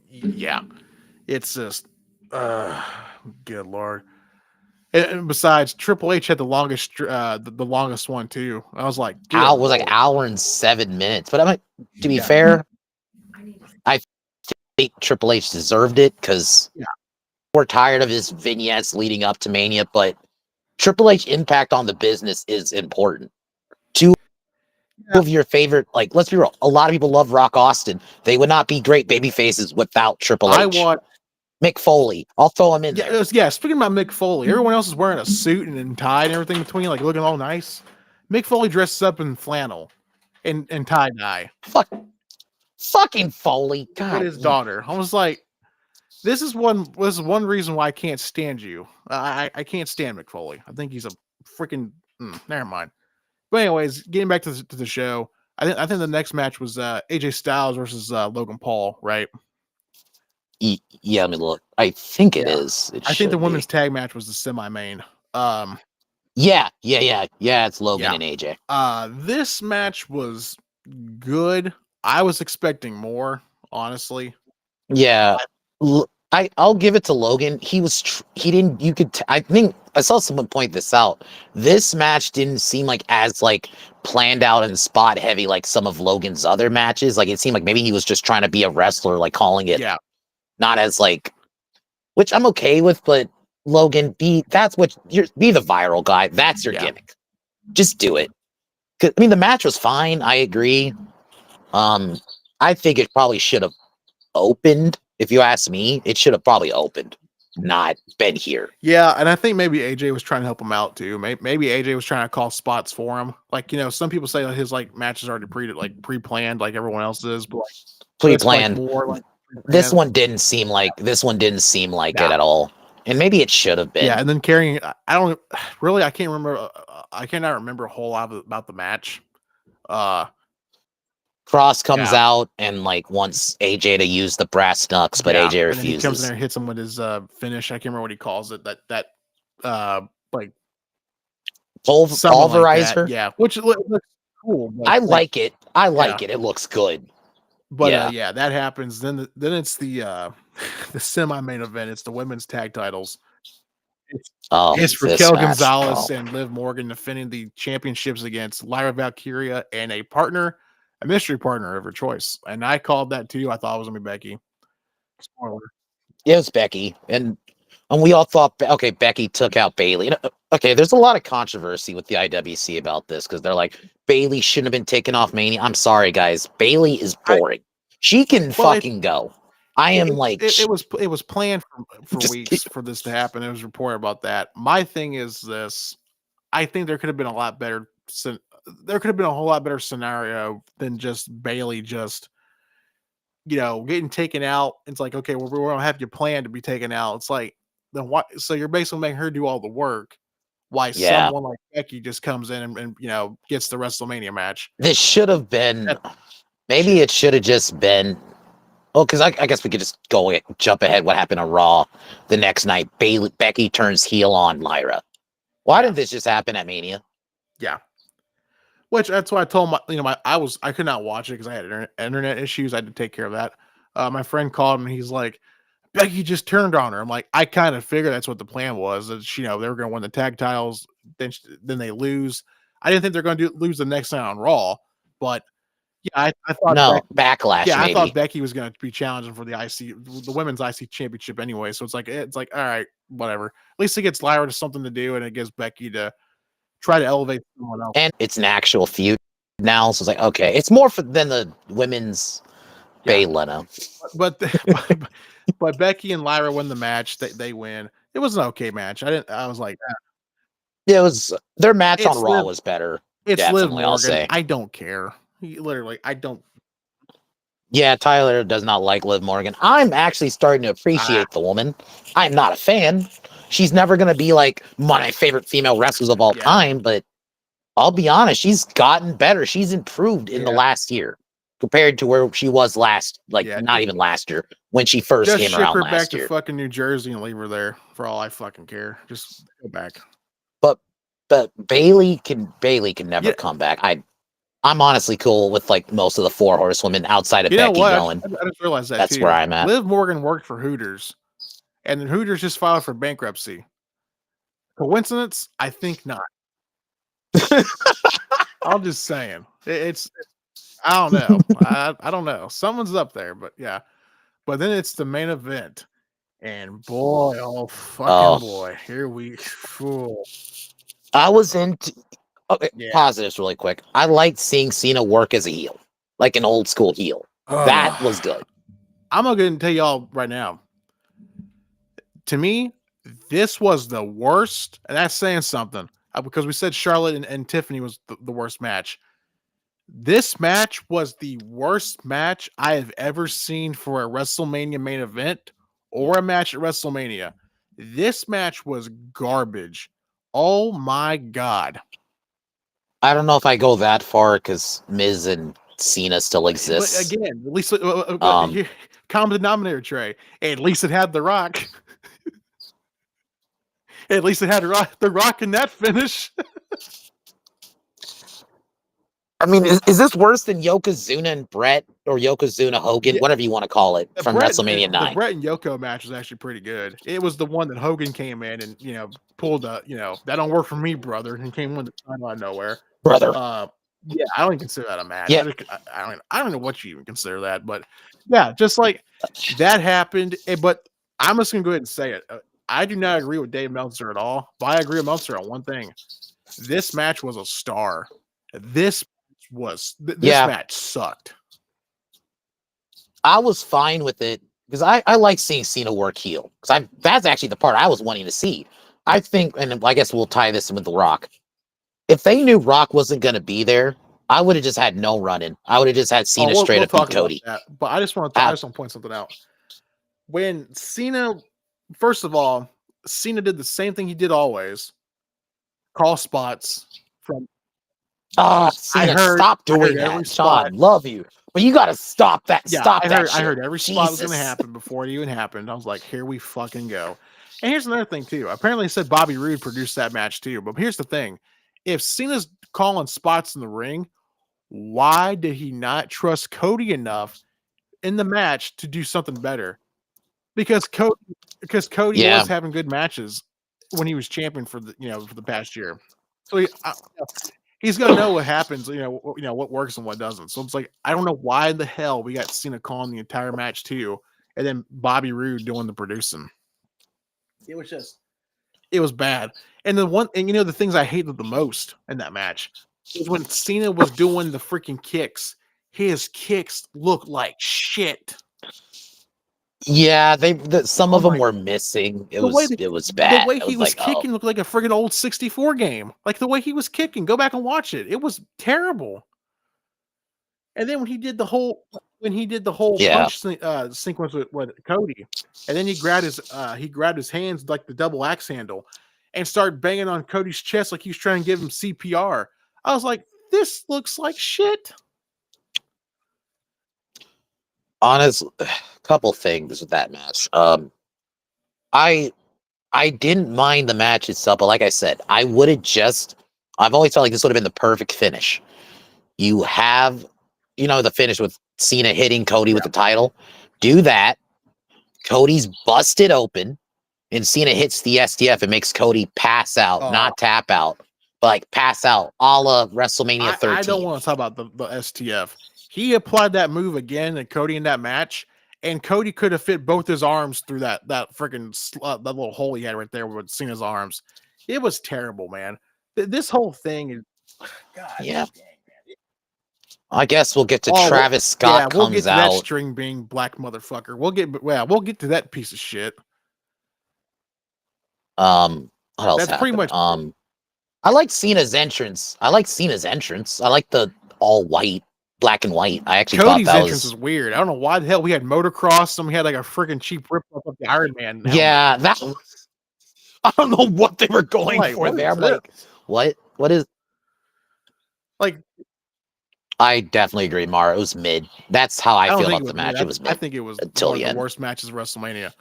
Yeah, it's just, good lord. And besides, Triple H had the longest, the longest one too. I was like, it was like an hour and 7 minutes. But I mean, to be fair, I think Triple H deserved it because we're tired of his vignettes leading up to Mania. But Triple H impact on the business is important. Two of your favorite, like, let's be real, a lot of people love Rock Austin. They would not be great baby faces without Triple H. I want Mick Foley. I'll throw him in there. Yeah, speaking about Mick Foley, everyone else is wearing a suit and tie and everything between, like looking all nice. Mick Foley dresses up in flannel and tie dye. Fucking Foley. God. With his daughter. I was like, this is one reason why I can't stand you. I can't stand Mick Foley. I think he's a freaking never mind. But anyways, getting back to the show, I think the next match was AJ Styles versus Logan Paul, right? Yeah, let me look. I think it is. I think the women's tag match was the semi-main. Yeah. It's Logan and AJ. This match was good. I was expecting more, honestly. Yeah, I'll give it to Logan. He didn't. You could. I think I saw someone point this out. This match didn't seem like as like planned out and spot heavy like some of Logan's other matches. Like it seemed like maybe he was just trying to be a wrestler, like calling it. Yeah. Not as like, which I'm okay with, but Logan, be the viral guy. That's your gimmick. Just do it. I mean, the match was fine. I agree. I think it probably should have opened. If you ask me, it should have probably opened, not been here. Yeah, and I think maybe AJ was trying to help him out too. Maybe AJ was trying to call spots for him. Like, you know, some people say that his like matches already pre-planned, like everyone else's, but pre-planned. This one didn't seem like it at all. And maybe it should have been. Yeah, and then carrying, I can't remember. I cannot remember a whole lot about the match. Cross comes out and like wants AJ to use the brass knucks, but AJ refuses. And he comes in there and hits him with his finish. I can't remember what he calls it. That like pulverizer. Like yeah, which looks cool. I like it. I like it. It looks good. But that happens. Then it's the semi-main event. It's the women's tag titles. It's Raquel Gonzalez and Liv Morgan defending the championships against Lyra Valkyria and a mystery partner of her choice. And I called that too. I thought it was gonna be Becky. Spoiler. It was Becky, and we all thought, okay, Becky took out Bayley. Okay, there's a lot of controversy with the IWC about this because they're like, Bayley shouldn't have been taken off Mania. I'm sorry, guys. Bayley is boring. She can fucking go. It was planned for weeks for this to happen. It was reported about that. My thing is this: I think there could have been a lot better. There could have been a whole lot better scenario than just Bayley getting taken out. It's like, okay, well, we don't have your plan to be taken out. It's like, then what? So you're basically making her do all the work. Why someone like Becky just comes in and gets the WrestleMania match? This should have been. Maybe it should have just been. Oh, because I guess we could just jump ahead. What happened on Raw the next night? Becky turns heel on Lyra. Why didn't this just happen at Mania? Yeah. Which that's why I told I could not watch it because I had internet issues. I had to take care of that. My friend called and he's like, Becky just turned on her. I'm like, I kind of figured that's what the plan was. That they were going to win the tag titles, then they lose. I didn't think they're going to lose the next night on Raw, but yeah, I thought Backlash. Yeah, maybe. I thought Becky was going to be challenging for the women's IC championship anyway. So it's like all right, whatever. At least it gets Lyra to something to do, and it gives Becky to try to elevate someone else. And it's an actual feud now, so it's like, okay, it's more than the women's Bay Leno. But but Becky and Lyra win the match. They win. It was an okay match. I was like, yeah, it was their match on Raw was better. It's Liv Definitely, I'll say. I don't care. Literally, I don't. Yeah, Tyler does not like Liv Morgan. I'm actually starting to appreciate the woman. I'm not a fan. She's never going to be like one of my favorite female wrestlers of all time, but I'll be honest, she's gotten better. She's improved in the last year compared to where she was last, not even last year, when she first came around last year. Just ship her back to fucking New Jersey and leave her there for all I fucking care. Just go back. But Bayley can never come back. I'm honestly cool with like most of the 4 horsewomen outside of Becky going. I just realized that that's where I'm at. Liv Morgan worked for Hooters, and then Hooters just filed for bankruptcy. Coincidence? I think not. I'm just saying. It's I don't know. I don't know. Someone's up there, but yeah. But then it's the main event, and boy, boy, here we. I was into positives really quick. I liked seeing Cena work as a heel, like an old school heel. That was good. I'm gonna tell y'all right now. To me, this was the worst, and that's saying something because we said Charlotte and Tiffany was the worst match. This match was the worst match I have ever seen for a WrestleMania main event or a match at WrestleMania. This match was garbage. Oh my God. I don't know if I go that far because Miz and Cena still exist. But again, at least common denominator, Trey. At least it had The Rock. At least it had The Rock in that finish. I mean, is this worse than Yokozuna and Brett or Yokozuna Hogan, whatever you want to call it, from WrestleMania 9? The Brett and Yoko match was actually pretty good. It was the one that Hogan came in and pulled a that don't work for me, brother, and came in the title out of nowhere, brother. Yeah, I don't even consider that a match. Yeah. I don't know what you even consider that, but yeah, just like that happened. But I'm just gonna go ahead and say it. I do not agree with Dave Meltzer at all, but I agree with Meltzer on one thing. This match was a star. This match sucked. I was fine with it because I like seeing Cena work heel because that's actually the part I was wanting to see. I think, and I guess we'll tie this in with The Rock. If they knew Rock wasn't going to be there, I would have just had no run-in. I would have just had Cena straight up beat Cody. But I just want to point something out. When Cena, first of all, Cena did the same thing he did always. Call spots from. Cena, stop doing that, Sean. Love you, but you got to stop that. Yeah, stop that. I heard every spot was going to happen before it even happened. I was like, here we fucking go. And here's another thing too. Apparently, it said Bobby Roode produced that match too. But here's the thing: if Cena's calling spots in the ring, why did he not trust Cody enough in the match to do something better? Because Cody was having good matches when he was champion for the past year. So he's gonna know what happens, what works and what doesn't. So it's like I don't know why the hell we got Cena calling the entire match too, and then Bobby Roode doing the producing. It was bad. And the things I hated the most in that match is when Cena was doing the freaking kicks. His kicks looked like shit. Yeah, some of them were missing. It was bad. The way he was kicking looked like a friggin' old 64 game. Like the way he was kicking. Go back and watch it. It was terrible. And then when he did the whole punch sequence with Cody, and then he grabbed his hands like the double axe handle and started banging on Cody's chest like he was trying to give him CPR. I was like, this looks like shit. Honestly, a couple things with that match. I didn't mind the match itself, but like I said, I've always felt like this would have been the perfect finish. You have, the finish with Cena hitting Cody with the title. Do that. Cody's busted open, and Cena hits the STF and makes Cody pass out, not tap out, but like pass out, a la WrestleMania 13. I don't want to talk about the STF. He applied that move again to Cody in that match, and Cody could have fit both his arms through that freaking that little hole he had right there with Cena's arms. It was terrible, man. This whole thing is, God, yeah. I guess we'll get to Travis Scott we'll get comes to out. that string being black motherfucker. We'll get to that piece of shit. What else That's happened? pretty much I like Cena's entrance. I like the all white, black and white. I actually Cody's thought that entrance is weird. I don't know why the hell we had motocross and we had like a freaking cheap rip off of the Iron Man. Yeah, that was, I don't know what they were going for there. I'm like, what? What is like? I definitely agree, Mara. It was mid. That's how I feel about the match. It was mid. I think it was until one of the worst matches of WrestleMania,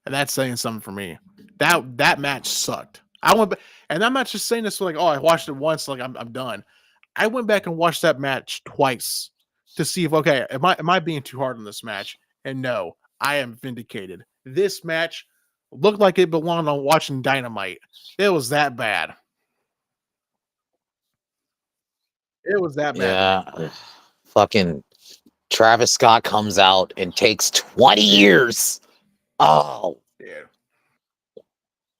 and that's saying something for me. That match sucked. I went, and I'm not just saying this like, oh, I watched it once, like I'm done. I went back and watched that match twice to see if am I being too hard on this match? And no, I am vindicated. This match looked like it belonged on watching Dynamite. It was that bad. It was that bad. Yeah. Fucking Travis Scott comes out and takes 20 years. Oh. Yeah.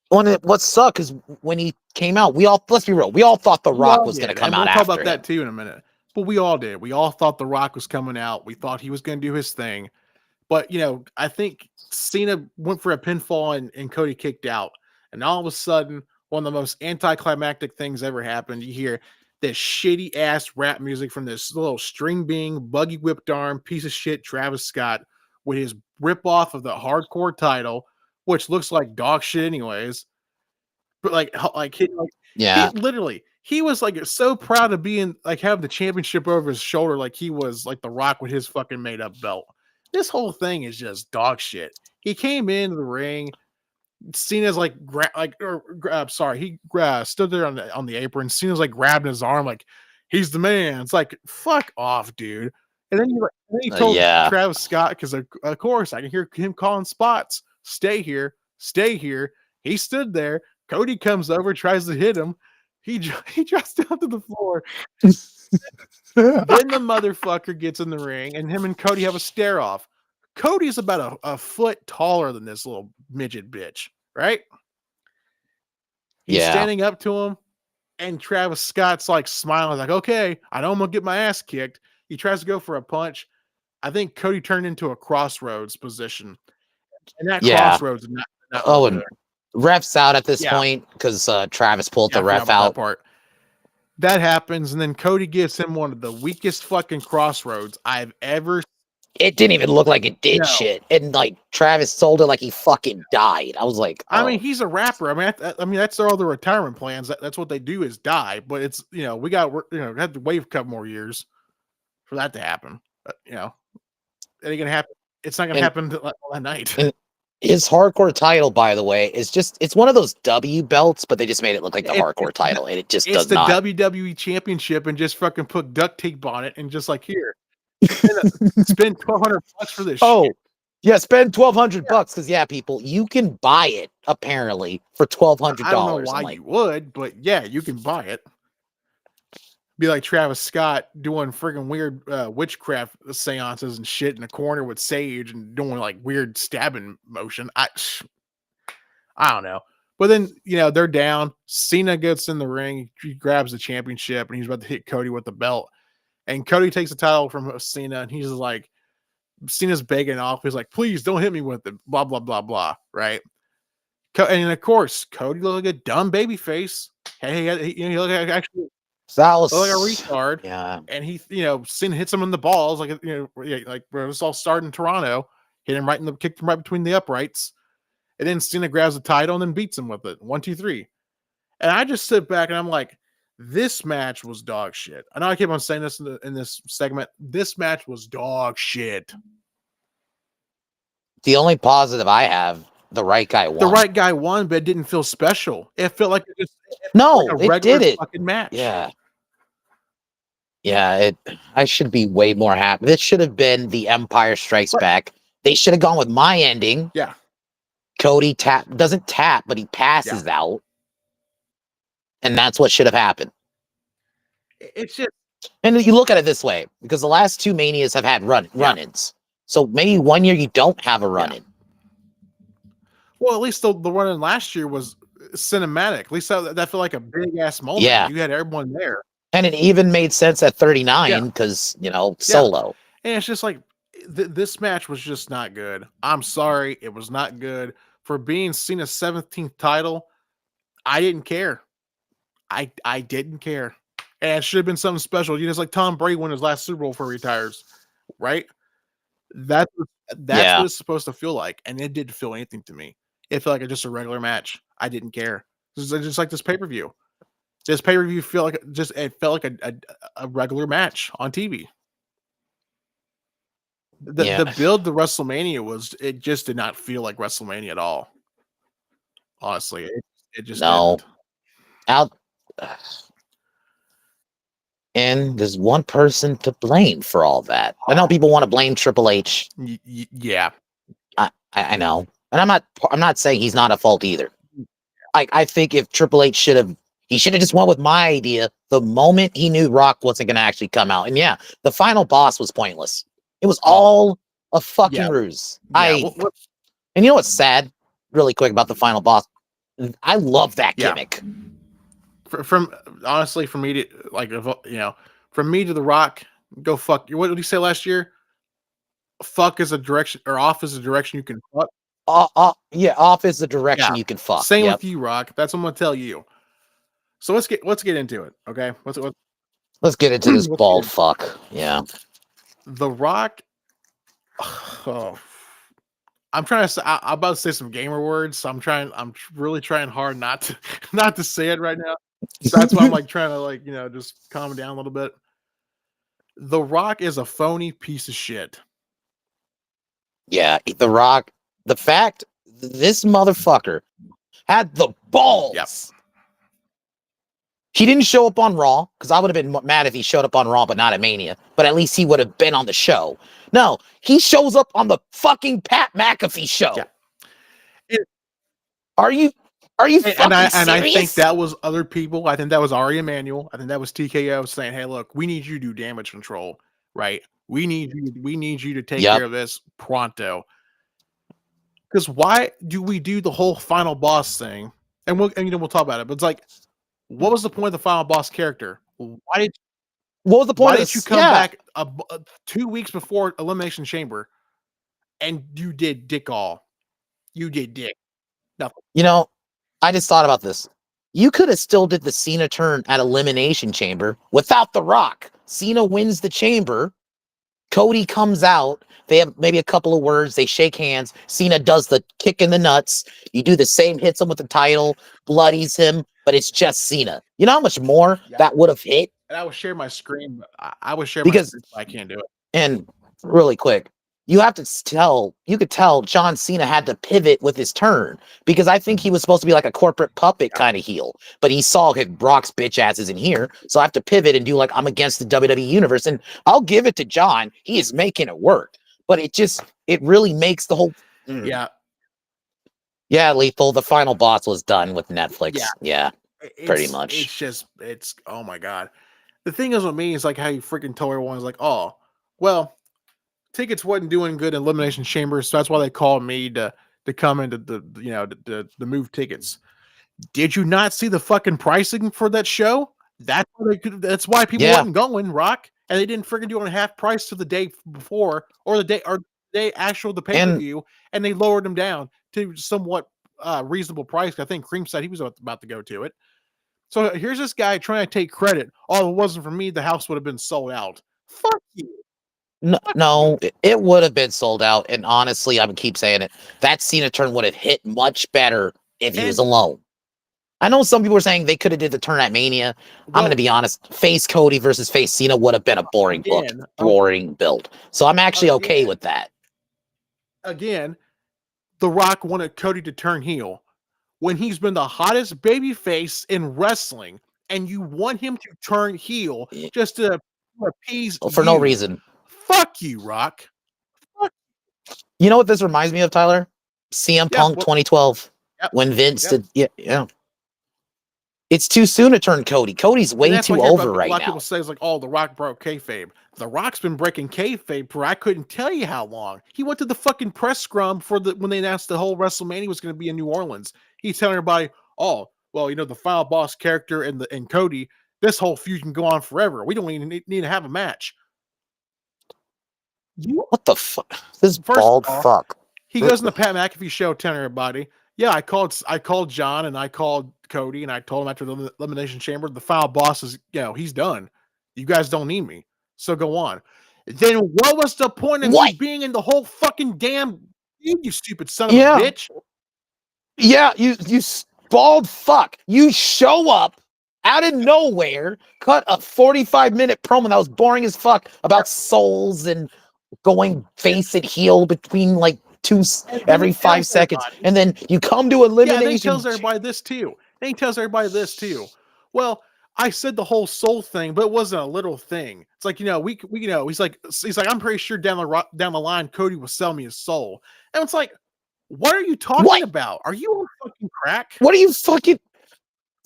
What sucked is when he came out, let's be real, we all thought The Rock was going to come out after him. We'll talk about that too in a minute. But we all did. We all thought The Rock was coming out. We thought he was going to do his thing. But, I think Cena went for a pinfall and Cody kicked out. And all of a sudden, one of the most anticlimactic things ever happened. You hear this shitty ass rap music from this little string being, buggy whipped arm, piece of shit Travis Scott with his rip off of the hardcore title, which looks like dog shit anyways. But he was like so proud of being like having the championship over his shoulder, like he was like The Rock with his fucking made up belt. This whole thing is just dog shit. He came into the ring, Cena's like he stood there on the apron. Cena's like grabbing his arm, like he's the man. It's like fuck off, dude. And then he told Travis Scott, because of course I can hear him calling spots. Stay here, stay here. He stood there. Cody comes over, tries to hit him. He drops down to the floor. Then the motherfucker gets in the ring, and him and Cody have a stare off. Cody's about a foot taller than this little midget bitch, right? He's standing up to him, and Travis Scott's like smiling, like, okay, I know I'm gonna get my ass kicked. He tries to go for a punch. I think Cody turned into a crossroads position. And that crossroads is not and ref's out at this point because Travis pulled the ref out. That happens, and then Cody gives him one of the weakest fucking crossroads I've ever. It didn't even look like it did shit, and like Travis sold it like he fucking died. I was like, I mean, he's a rapper. I mean, that's all the retirement plans. That's what they do is die. But it's we had to wait a couple more years for that to happen. It ain't gonna happen. It's not gonna happen that night. And his hardcore title, by the way, it's one of those W belts, but they just made it look like the hardcore title, and it just does not. It's the WWE Championship, and just fucking put duct tape on it, and just like here, spend $1,200 for this. Shit. Yeah, spend $1,200 because people, you can buy it apparently for $1,200. I don't know why you would, but yeah, you can buy it. Be like Travis Scott doing friggin' weird witchcraft seances and shit in the corner with Sage and doing like weird stabbing motion. I don't know. But then, they're down. Cena gets in the ring. He grabs the championship and he's about to hit Cody with the belt. And Cody takes the title from Cena and he's like, Cena's begging off. He's like, please don't hit me with it. Blah, blah, blah, blah. Right. And of course, Cody looked like a dumb baby face. Hey, he looked like actually. That was like a retard. Yeah. And he, Cena hits him in the balls, like, like where it was all started in Toronto, kicked him right between the uprights. And then Cena grabs the title and then beats him with it. 1, 2, 3. And I just sit back and I'm like, this match was dog shit. I know I keep on saying this in this segment. This match was dog shit. The only positive I have, the right guy won. The right guy won, but it didn't feel special. It felt like it did fucking match. Yeah. Yeah, I should be way more happy. This should have been the Empire Strikes Back. They should have gone with my ending. Yeah. Cody doesn't tap, but he passes out. And that's what should have happened. It's just, and you look at it this way, because the last 2 Manias have had run-ins. So maybe one year you don't have a run-in. Well, at least the run-in last year was cinematic. At least that felt like a big ass moment. Yeah. You had everyone there. And it even made sense at 39 because, Solo. And it's just like, this match was just not good. I'm sorry. It was not good. For being Cena's 17th title, I didn't care. I didn't care. And it should have been something special. It's like Tom Brady won his last Super Bowl before he retires, right? That's what it's supposed to feel like. And it didn't feel anything to me. It felt like just a regular match. I didn't care. Just like this pay-per-view. This pay-per-view felt like a regular match on TV. The build to WrestleMania it just did not feel like WrestleMania at all. Honestly, it just didn't. And there's one person to blame for all that. I know people want to blame Triple H. Yeah, I know, and I'm not saying he's not at fault either. I think if Triple H should have just went with my idea the moment he knew Rock wasn't going to actually come out. And the final boss was pointless. It was all a fucking ruse. And you know what's sad? Really quick about the final boss. I love that gimmick. From honestly, from me to from me to The Rock, go fuck. What did he say last year? Fuck is a direction, or off is a direction you can fuck. Off is the direction you can fuck. Same with you, Rock. That's what I'm gonna tell you. So let's get into it, okay? Let's get into this bald fuck. Yeah. The Rock. Oh, I'm trying to say. I'm about to say some gamer words, so I'm really trying hard not to say it right now. So that's why I'm trying to just calm down a little bit. The Rock is a phony piece of shit. Yeah, The Rock. The fact this motherfucker had the balls. Yes. He didn't show up on Raw, because I would have been mad if he showed up on Raw, but not at Mania. But at least he would have been on the show. No, he shows up on the fucking Pat McAfee show. Yeah. Are you fucking serious? And I think that was other people. I think that was Ari Emanuel. I think that was TKO saying, "Hey, look, we need you to do damage control, right? We need you to take care of this pronto." Because why do we do the whole final boss thing? And we'll talk about it. But it's like, what was the point of the final boss character? What was the point? Why did you come back 2 weeks before Elimination Chamber, and you did dick all? You did dick. Nothing. I just thought about this. You could have still did the Cena turn at Elimination Chamber without The Rock. Cena wins the chamber. Cody comes out. They have maybe a couple of words. They shake hands. Cena does the kick in the nuts. You do the same, hits him with the title, bloodies him, but it's just Cena. You know how much more that would have hit? And I would share my screen, but I would share my screen, but I can't do it. And really quick, you could tell John Cena had to pivot with his turn, because I think he was supposed to be like a corporate puppet kind of heel, but he saw Brock's bitch ass is in here, so I have to pivot and do I'm against the WWE universe. And I'll give it to John, he is making it work, but it really makes the whole Lethal. The final boss was done with Netflix. Pretty much. It's oh my god. The thing is with me is how you freaking told everyone is oh well, tickets wasn't doing good in Elimination Chamber, so that's why they called me to come into the move tickets. Did you not see the fucking pricing for that show? That's why people wasn't going, Rock, and they didn't freaking do it on half price to the day before or the day actual the pay-per-view, and they lowered them down to somewhat reasonable price. I think Cream said he was about to go to it. So here's this guy trying to take credit. Oh, if it wasn't for me, the house would have been sold out. Fuck you. No, it would have been sold out. And honestly, I would keep saying it. That Cena turn would have hit much better if he was alone. I know some people are saying they could have did the turn at Mania. I'm going to be honest. Face Cody versus face Cena would have been a boring build. So I'm actually okay with that. Again, The Rock wanted Cody to turn heel when he's been the hottest baby face in wrestling, and you want him to turn heel just to appease for no reason. Fuck you, Rock. Fuck. You know what this reminds me of, Tyler? CM Punk 2012 when Vince did. Yeah. It's too soon to turn Cody. Cody's way too over right now. A lot of people say The Rock broke kayfabe. The Rock's been breaking kayfabe for I couldn't tell you how long. He went to the fucking press scrum when they announced the whole WrestleMania was going to be in New Orleans. He's telling everybody, "Oh, well, the final boss character and Cody, this whole feud can go on forever. We don't even need to have a match. What the fuck? This bald fuck. He goes in the Pat McAfee show telling everybody, yeah, I called John and I called Cody and I told him after the Elimination Chamber, the final boss is, he's done. You guys don't need me. So go on. Then what was the point of you being in the whole fucking damn you stupid son of a bitch? Yeah, you bald fuck. You show up out of nowhere, cut a 45-minute promo that was boring as fuck about souls and going face and heel between like every 5 seconds. And then you come to elimination. Yeah, he tells everybody this too. Well, I said the whole soul thing, but it wasn't a little thing. It's like, we he's like, I'm pretty sure down the line, Cody will sell me his soul. And it's like, what are you talking about? Are you on fucking crack? What are you fucking...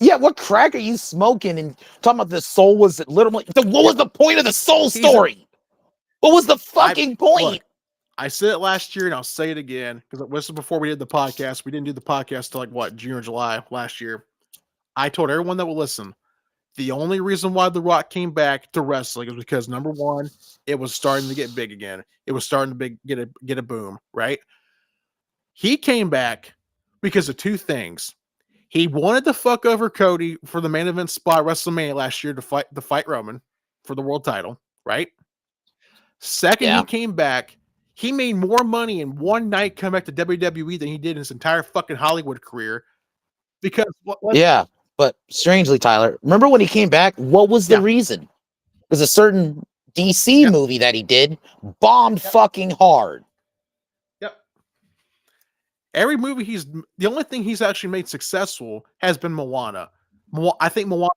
Yeah, what crack are you smoking and talking about the soul was literally... What was the point of the soul story? What was the fucking point? Look, I said it last year and I'll say it again because this was before we did the podcast. We didn't do the podcast till June or July last year. I told everyone that will listen, the only reason why The Rock came back to wrestling is because, number one, it was starting to get big again. It was starting to get a boom, right? He came back because of two things. He wanted to fuck over Cody for the main event spot at WrestleMania last year to fight Roman for the world title, right? Second, he came back. He made more money in one night coming back to WWE than he did in his entire fucking Hollywood career. Because but strangely, Tyler, remember when he came back? What was the reason? Because a certain DC movie that he did bombed fucking hard. Yep. Every movie the only thing he's actually made successful has been Moana. I think Moana.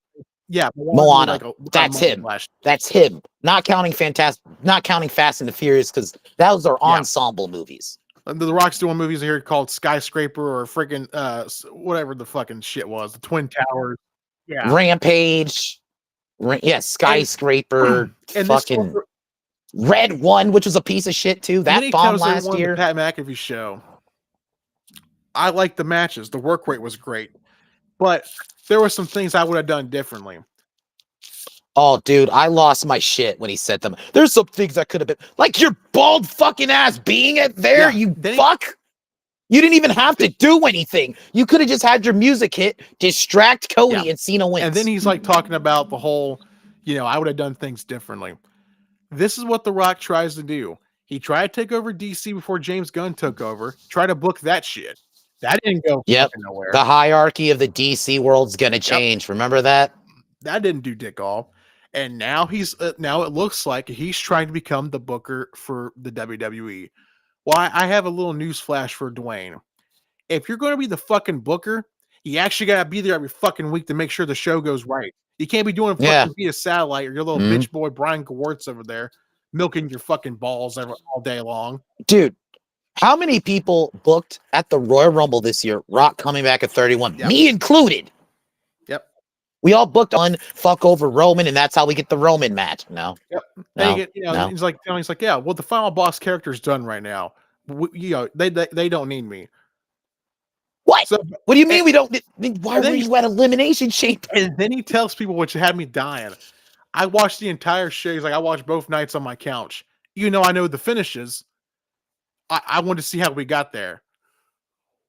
Yeah, Moana. That's him. That's him. Not counting Fast and the Furious because those are ensemble movies. The Rock's doing movies here called Skyscraper or freaking whatever the fucking shit was, the Twin Towers. Yeah, Rampage. Skyscraper. And fucking Red One, which was a piece of shit too. That bombed last year. The Pat McAfee show. I liked the matches. The work rate was great, but there were some things I would have done differently. Oh, dude, I lost my shit when he said them. There's some things that could have been like your bald fucking ass being there. You fuck. You didn't even have to do anything. You could have just had your music hit, distract Cody, and Cena wins. And then he's like talking about the whole, I would have done things differently. This is what The Rock tries to do. He tried to take over DC before James Gunn took over. Try to book that shit. That didn't go nowhere. The hierarchy of the DC world's gonna change. Remember that? That didn't do dick all. And now now it looks like he's trying to become the booker for the WWE. Well, I have a little news flash for Dwayne. If you're going to be the fucking booker, you actually got to be there every fucking week to make sure the show goes right. You can't be doing fucking be a satellite or your little bitch boy Brian Gewirtz over there milking your fucking balls all day long. Dude, how many people booked at the Royal Rumble this year? Rock coming back at 31, me included. Yep. We all booked on fuck over Roman, and that's how we get the Roman match. No. Yep. He's like, yeah, well, the final boss character is done right now. They don't need me. What? So, what do you mean we don't? Why were you at Elimination Chamber? And then he tells people, which had me dying. I watched the entire show. He's like, I watched both nights on my couch. I know the finishes. I wanted to see how we got there.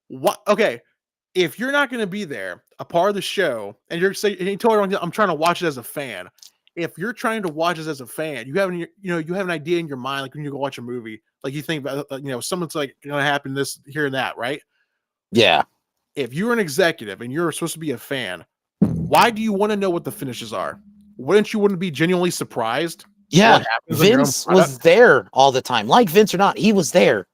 What? Okay. If you're not going to be there, a part of the show, and you're saying, and he told everyone, I'm trying to watch it as a fan. If you're trying to watch it as a fan, you have an idea in your mind, like when you go watch a movie, like you think about, someone's like going to happen this here and that, right? Yeah. If you're an executive and you're supposed to be a fan, why do you want to know what the finishes are? Wouldn't you be genuinely surprised? Yeah. Vince was there all the time. Like Vince or not, he was there.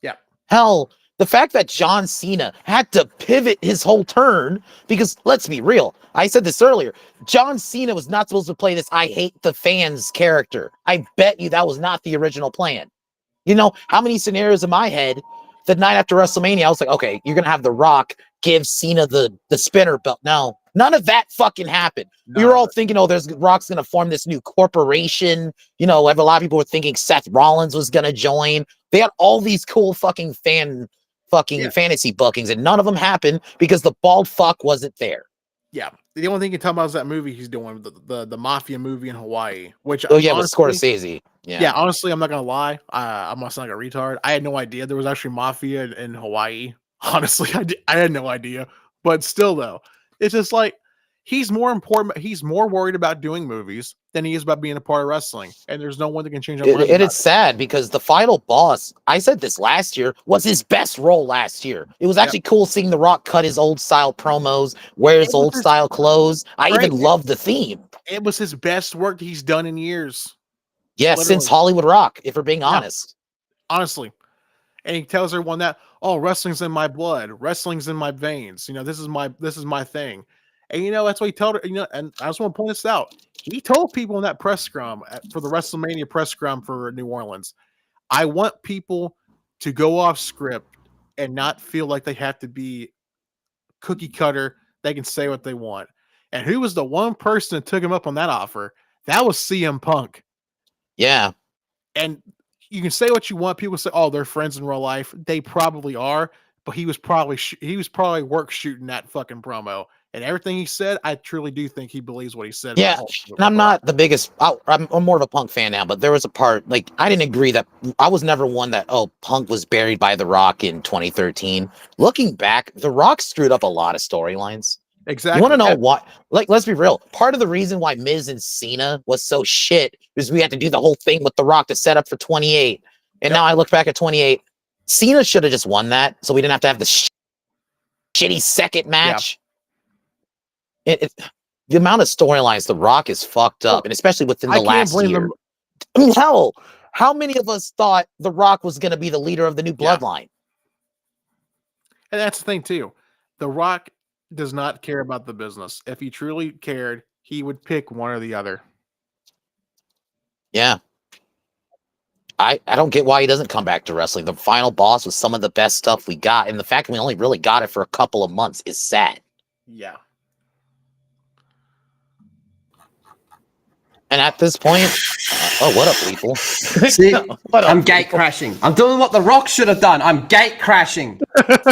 Yeah. Hell, the fact that John Cena had to pivot his whole turn, because let's be real, I said this earlier, John Cena was not supposed to play this I hate the fans character. I bet you that was not the original plan. How many scenarios in my head the night after WrestleMania, I was like, okay, you're going to have The Rock give Cena the spinner belt. No, none of that fucking happened. We were all thinking, Rock's going to form this new corporation. A lot of people were thinking Seth Rollins was going to join. They had all these cool fucking fantasy bookings, and none of them happened because the bald fuck wasn't there. Yeah. the only thing you can tell about is that movie he's doing, the mafia movie in Hawaii. Which Oh yeah, honestly, with Scorsese. Yeah, honestly, I'm not gonna lie. I'm not like a retard. I had no idea there was actually mafia in Hawaii. Honestly, I had no idea. But still, though, it's just like he's more important. He's more worried about doing movies than he is about being a part of wrestling. And there's no one that can change our mind. And it's sad because the final boss, I said this last year, was his best role last year. It was actually cool seeing The Rock cut his old style promos, wear his old style clothes. I even loved the theme. It was his best work he's done in years. Yeah, since Hollywood Rock, if we're being honest. Honestly. And he tells everyone that, oh, wrestling's in my blood, wrestling's in my veins. You know, this is my thing. And you know, that's what he told her, you know, and I just want to point this out. He told people in that press scrum for the WrestleMania press scrum for New Orleans, I want people to go off script and not feel like they have to be cookie cutter. They can say what they want. And who was the one person that took him up on that offer? That was CM Punk. Yeah. And you can say what you want. People say, "Oh, they're friends in real life." They probably are, but he was probably work shooting that fucking promo. And everything he said, I truly do think he believes what he said. Yeah, and I'm not the biggest. I'm more of a Punk fan now, but there was a part like I didn't agree that I was never one that Punk was buried by The Rock in 2013. Looking back, The Rock screwed up a lot of storylines. Exactly. You want to know what? Like, let's be real. Part of the reason why Miz and Cena was so shit is we had to do the whole thing with The Rock to set up for 28. And now I look back at 28. Cena should have just won that, so we didn't have to have the shitty second match. The amount of storylines The Rock is fucked up, and especially within the last year. I mean, hell, how many of us thought The Rock was going to be the leader of the new bloodline? And that's the thing too. The Rock does not care about the business. If he truly cared, he would pick one or the other. Yeah. I don't get why he doesn't come back to wrestling. The final boss was some of the best stuff we got, and the fact that we only really got it for a couple of months is sad. Yeah. And at this point, what up, Lethal? See, I'm gate crashing. I'm doing what The Rock should have done. I'm gate crashing.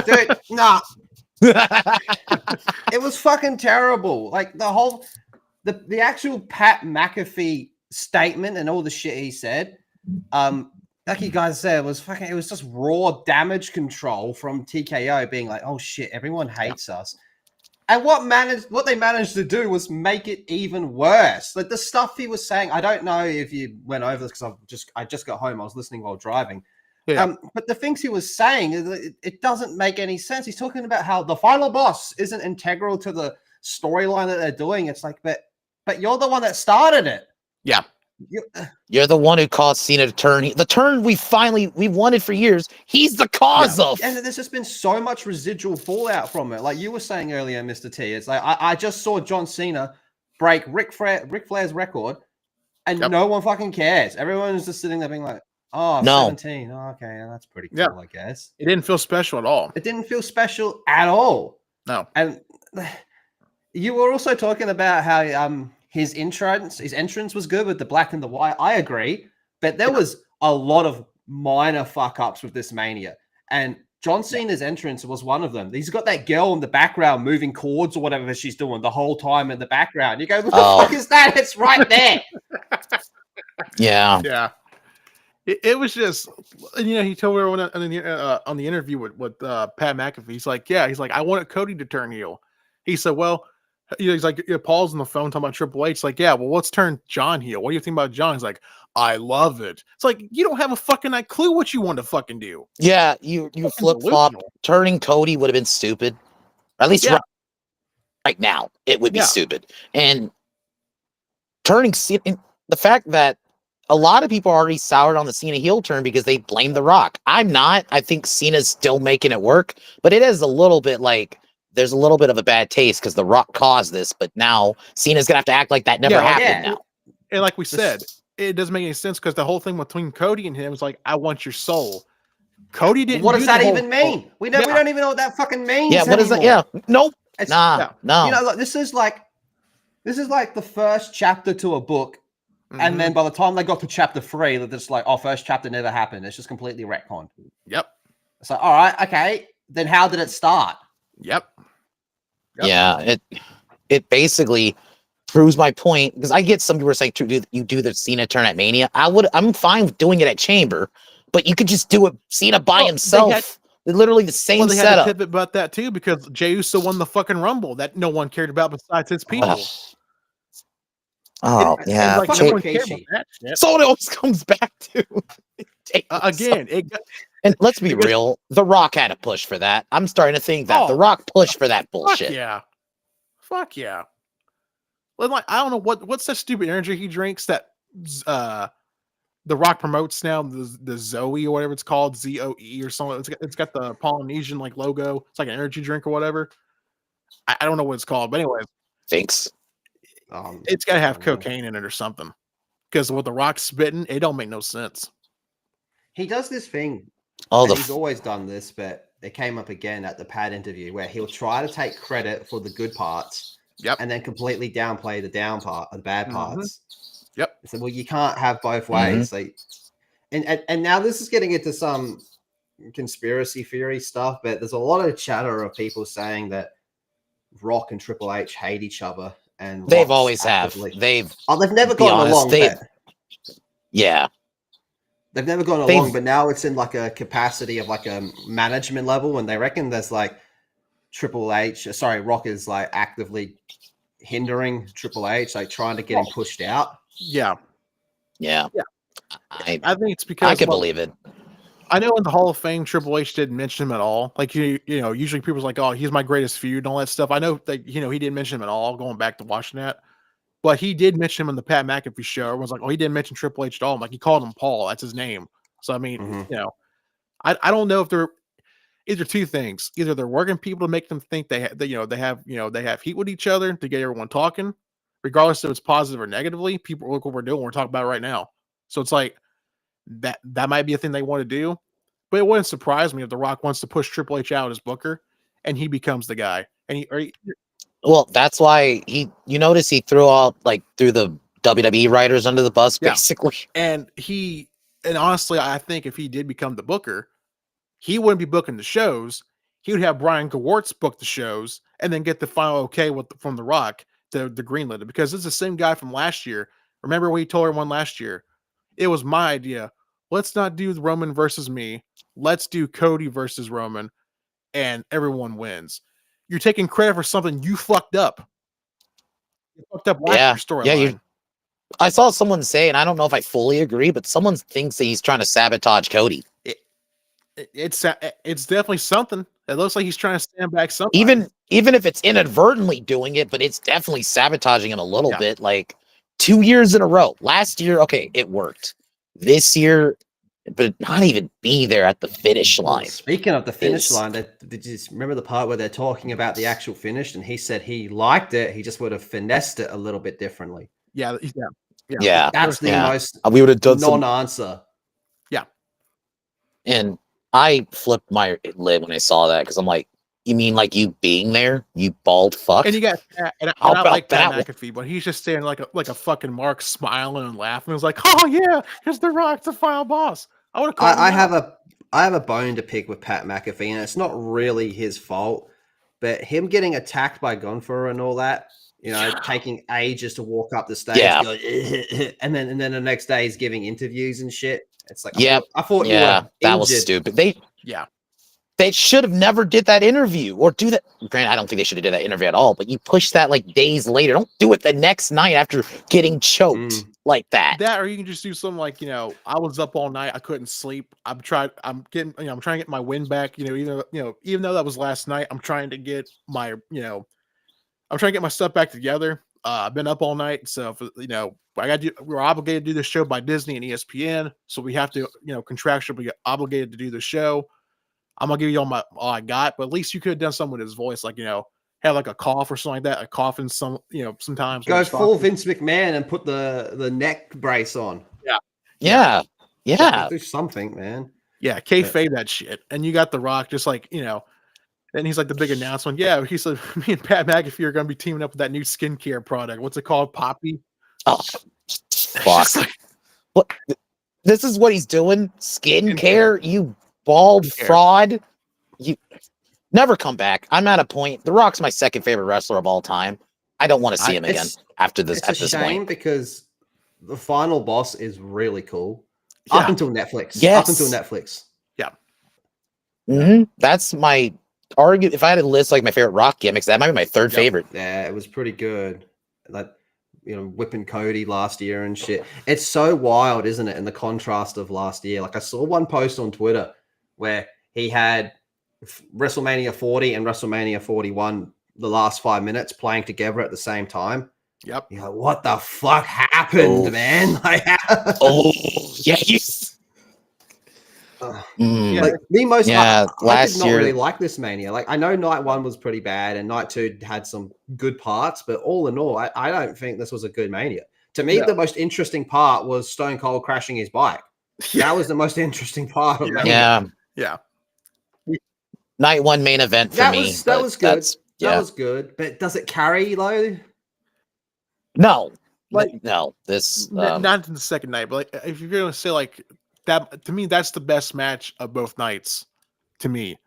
Dude, nah. It was fucking terrible. Like the actual Pat McAfee statement and all the shit he said, like you guys said, it was just raw damage control from TKO being like, oh shit, everyone hates us. And what they managed to do was make it even worse. Like the stuff he was saying, I don't know if you went over this because I just got home. I was listening while driving. Yeah. But the things he was saying, it doesn't make any sense. He's talking about how the final boss isn't integral to the storyline that they're doing. It's like, but you're the one that started it. Yeah. You're the one who caused Cena to turn. The turn we've wanted for years. He's the cause of. And there's just been so much residual fallout from it. Like you were saying earlier, Mr. T, it's like I just saw John Cena break Ric Flair's record, and no one fucking cares. Everyone's just sitting there being like, oh, no. 17. Oh, okay, that's pretty cool, I guess. It didn't feel special at all. It didn't feel special at all. No. And you were also talking about how his entrance was good with the black and the white. I agree, but there was a lot of minor fuck ups with this Mania, and John Cena's entrance was one of them. He's got that girl in the background moving chords or whatever she's doing the whole time in the background. You go, what the fuck is that? It's right there. Yeah. It was just, you know, he told everyone on the interview with Pat McAfee. He's like, I wanted Cody to turn heel. He said, well. He's like, Paul's on the phone talking about Triple H. It's like, yeah, well, let's turn John heel. What do you think about John? He's like, I love it. It's like, you don't have a fucking clue what you want to fucking do. Yeah, you flip flop. Turning Cody would have been stupid. At least right now, it would be stupid. And turning Cena, the fact that a lot of people are already soured on the Cena heel turn because they blame The Rock. I'm not. I think Cena's still making it work, but it is a little bit like. There's a little bit of a bad taste because The Rock caused this, but now Cena's gonna have to act like that never happened now. And like we said, it doesn't make any sense because the whole thing between Cody and him was like, I want your soul. Cody didn't. What does that even mean? We don't even know what that fucking means. Yeah, what is that? Yeah, nope. No. You know, look, this is like the first chapter to a book, and then by the time they got to chapter 3, they're just like, oh, first chapter never happened. It's just completely retconned. Yep. It's like, all right, okay, then how did it start? Yep. Yeah, it basically proves my point, because I get some people are saying you do the Cena turn at Mania. I'm fine with doing it at Chamber, but you could just do it Cena by himself. Literally the same they setup. had to pivot about that too, because Jey Uso won the fucking Rumble that no one cared about besides his people. Oh, yeah. Like, no one cared about that shit. So it always comes back to again. And let's be real, The Rock had a push for that. I'm starting to think that The Rock pushed for that bullshit. Fuck yeah. Like, I don't know what's that stupid energy he drinks that The Rock promotes now, the Zoe or whatever it's called, ZOE or something. It's got the Polynesian like logo. It's like an energy drink or whatever. I don't know what it's called, but anyways, thanks. It's got to have cocaine in it or something, because with The Rock spitting, it don't make no sense. He does this thing. He's always done this, but it came up again at the Pat interview where he'll try to take credit for the good parts, and then completely downplay the bad parts. Yep. So, well, you can't have both ways. Like, and now this is getting into some conspiracy theory stuff, but there's a lot of chatter of people saying that Rock and Triple H hate each other, and they've always have. They've never gotten along. Yeah. They've never gone along, but now it's in like a capacity of like a management level, and they reckon there's like Rock is like actively hindering Triple H, like trying to get him pushed out. Yeah. I think it's because I can believe it. I know in the Hall of Fame, Triple H didn't mention him at all. Like, you know, usually people's like, oh, he's my greatest feud and all that stuff. I know that, he didn't mention him at all going back to watching that. But he did mention him in the Pat McAfee show. Everyone's like, oh, he didn't mention Triple H at all. I'm like, he called him Paul. That's his name. So, I mean, I don't know if they're either two things. Either they're working people to make them think they have heat with each other to get everyone talking, regardless if it's positive or negatively. People look what we're doing. We're talking about it right now. So it's like that might be a thing they want to do. But it wouldn't surprise me if The Rock wants to push Triple H out as Booker and he becomes the guy. And well, that's why you notice he threw the WWE writers under the bus, basically. And honestly, I think if he did become the Booker, he wouldn't be booking the shows. He would have Brian Gewirtz book the shows and then get the final okay from The Rock to greenlit it, because it's the same guy from last year. Remember what he told everyone last year? It was my idea. Let's not do Roman versus me. Let's do Cody versus Roman, and everyone wins. You're taking credit for something you fucked up. You fucked up last year's storyline. I saw someone say, and I don't know if I fully agree, but someone thinks that he's trying to sabotage Cody. It's definitely something. It looks like he's trying to stand back something. Even if it's inadvertently doing it, but it's definitely sabotaging him a little bit. Like 2 years in a row. Last year, okay, it worked. This year, but not even be there at the finish line. Speaking of the finish line, did you remember the part where they're talking about the actual finish? And he said he liked it. He just would have finessed it a little bit differently. Yeah. That's the most we would have done non-answer. Yeah. And I flipped my lid when I saw that, because I'm like, you mean like you being there, you bald fuck? And you got I like Pat McAfee, but he's just standing like a fucking mark, smiling and laughing. It was like, oh yeah, here's The Rock, the final boss. I have a bone to pick with Pat McAfee, and it's not really his fault, but him getting attacked by Gunther and all that, taking ages to walk up the stage, and then the next day he's giving interviews and shit. It's like, I thought that was stupid. They should have never did that interview or do that. Granted, I don't think they should have did that interview at all, but you push that like days later. Don't do it the next night after getting choked like that. Or you can just do something like, I was up all night, I couldn't sleep. I'm trying to get my win back. Even though that was last night, I'm trying to get my stuff back together. I've been up all night, so we're obligated to do this show by Disney and ESPN, so we have to, contractually obligated to do the show. I'm gonna give you all I got, but at least you could have done something with his voice, like have like a cough or something like that. A cough in sometimes go full Vince McMahon and put the neck brace on. Yeah. Do something, man. Yeah, kayfabe that shit. And you got The Rock, just like and he's like the big announcement. Yeah, he said me and Pat McAfee are gonna be teaming up with that new skincare product. What's it called? Poppy. Oh, fuck! What? This is what he's doing. Skincare, you bald fraud. You never come back. I'm at a point. The Rock's my second favorite wrestler of all time. I don't want to see him again after this. It's At a this shame point, because the final boss is really cool. Yeah. Up until Netflix. Yes. Up until Netflix. Yeah. That's my argument. If I had to list like my favorite Rock gimmicks, that might be my third favorite. Yeah, it was pretty good. Like, whipping Cody last year and shit. It's so wild, isn't it? In the contrast of last year. Like, I saw one post on Twitter where he had WrestleMania 40 and WrestleMania 41, the last 5 minutes playing together at the same time. Yep. You're like, what the fuck happened, man? Like, Yes. Like the most, Yeah, I did last not year- really like this Mania. Like, I know night 1 was pretty bad and night 2 had some good parts, but all in all, I don't think this was a good Mania. To me, the most interesting part was Stone Cold crashing his bike. That was the most interesting part of Mania. Yeah. Night 1 main event for me. That was good. That was good. But does it carry though? No. Like, no. This not in the second night, but like, if you're gonna say like that, to me, that's the best match of both nights. To me,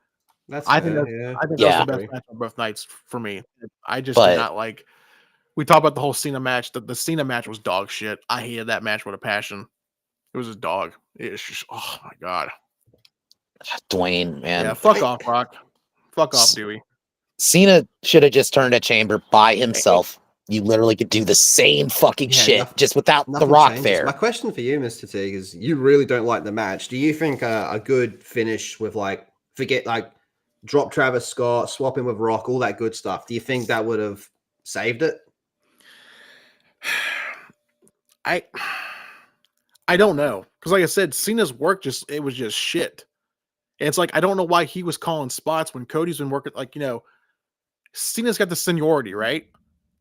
I think that's the best match of both nights for me. I just did not like. We talked about the whole Cena match. The Cena match was dog shit. I hated that match with a passion. It was a dog. It's just, oh my god, Dwayne, man. Yeah, fuck off, Rock. Fuck off, Dewey. Cena should have just turned a chamber by himself. You literally could do the same fucking shit just without The Rock there. My question for you, Mr. Teague, is you really don't like the match. Do you think a good finish with drop Travis Scott, swap him with Rock, all that good stuff, do you think that would have saved it? I don't know. Because like I said, Cena's work it was just shit. And it's like, I don't know why he was calling spots when Cody's been working. Like, Cena's got the seniority, right?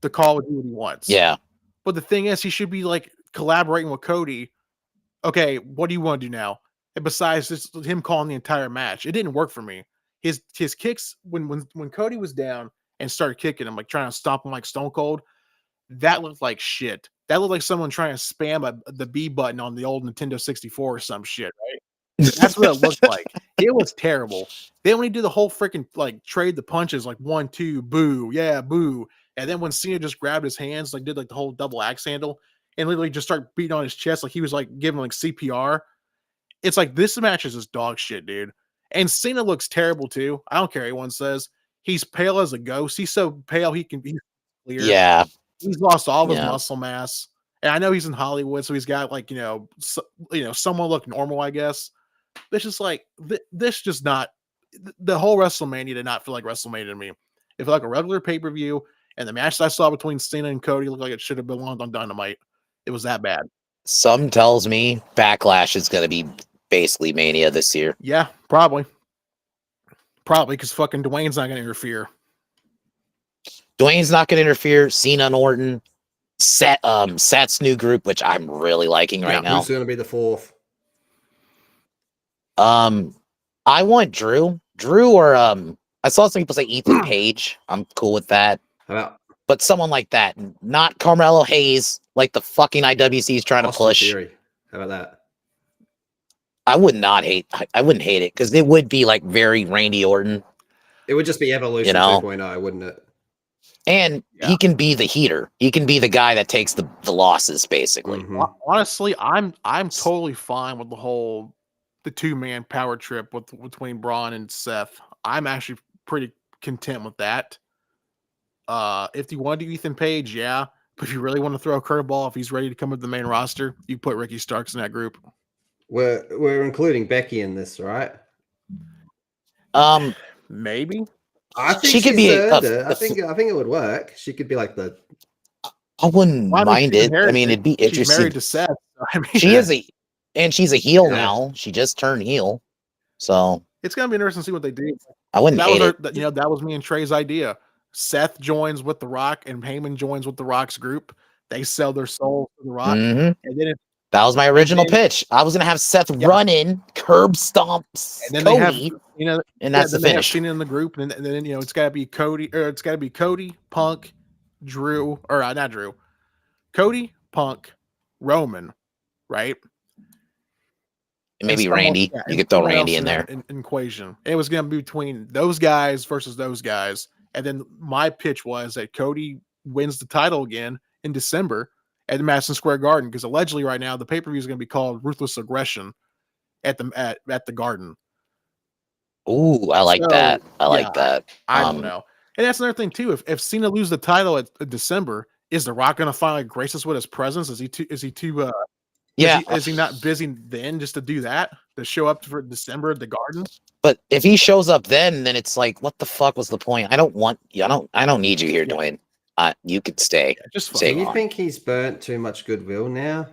To call and do what he wants. Yeah. But the thing is, he should be like collaborating with Cody. Okay, what do you want to do now? And besides just him calling the entire match, it didn't work for me. His kicks when Cody was down and started kicking him, like trying to stop him like Stone Cold, that looked like shit. That looked like someone trying to spam the B button on the old Nintendo 64 or some shit, right? That's what it looked like. It was terrible. Then when he did the whole freaking like trade the punches, like 1, 2, boo, yeah, boo. And then when Cena just grabbed his hands, like did like the whole double axe handle and literally just started beating on his chest, like he was like giving like CPR. It's like this match is just dog shit, dude. And Cena looks terrible too. I don't care what anyone says. He's pale as a ghost. He's so pale he can be clear. Yeah. He's lost all of his muscle mass. And I know he's in Hollywood, so he's got like, someone look normal, I guess. It's just like this just not the whole WrestleMania did not feel like WrestleMania to me. It felt like a regular pay-per-view. And the match that I saw between Cena and Cody looked like it should have belonged on Dynamite. It was that bad. Some tells me Backlash is going to be basically Mania this year. Yeah, probably. Probably because fucking Dwayne's not going to interfere. Dwayne's not going to interfere. Cena and Orton. Seth's new group, which I'm really liking right now. Who's going to be the fourth? I want Drew. Or I saw some people say Ethan Page. I'm cool with that. But someone like that, not Carmelo Hayes, like the fucking IWC is trying to push. Theory. How about that? I wouldn't hate it because it would be like very Randy Orton. It would just be Evolution 2.0, wouldn't it? And he can be the heater. He can be the guy that takes the losses, basically. Mm-hmm. Honestly, I'm totally fine with the 2-man power trip between Braun and Seth. I'm actually pretty content with that. If you want to do Ethan Page, yeah. But if you really want to throw a curveball, if he's ready to come up the main roster, you put Ricky Starks in that group. We're including Becky in this, right? Maybe. I think she could be. I think it would work. She could be like the. I wouldn't mind it. I mean, it'd be interesting. She's married to Seth. So, I mean, she's a heel now. She just turned heel, so it's gonna be interesting to see what they do. I wouldn't hate it. That was me and Trey's idea. Seth joins with The Rock, and Heyman joins with The Rock's group. They sell their soul to The Rock, and then that was my original pitch. I was gonna have Seth run in, curb stomps, and then Cody, they have, and that's the finish. Cena in the group, and then it's got to be Cody, or it's got to be Cody, Punk, Drew, or not Drew, Cody, Punk, Roman, right? And maybe Randy. You could throw Randy in there. Equation. It was going to be between those guys versus those guys. And then my pitch was that Cody wins the title again in December at the Madison Square Garden, because allegedly right now the pay-per-view is going to be called Ruthless Aggression at the Garden. Ooh, I like that. I like that. I don't know. And that's another thing too. If Cena loses the title at December, is The Rock going to finally grace us with his presence? Is he too? Is he not busy then just to do that? To show up for December at the Garden? But if he shows up then it's like, what the fuck was the point? I don't need you here, Dwayne. You could stay. Yeah, just do you think he's burnt too much goodwill now?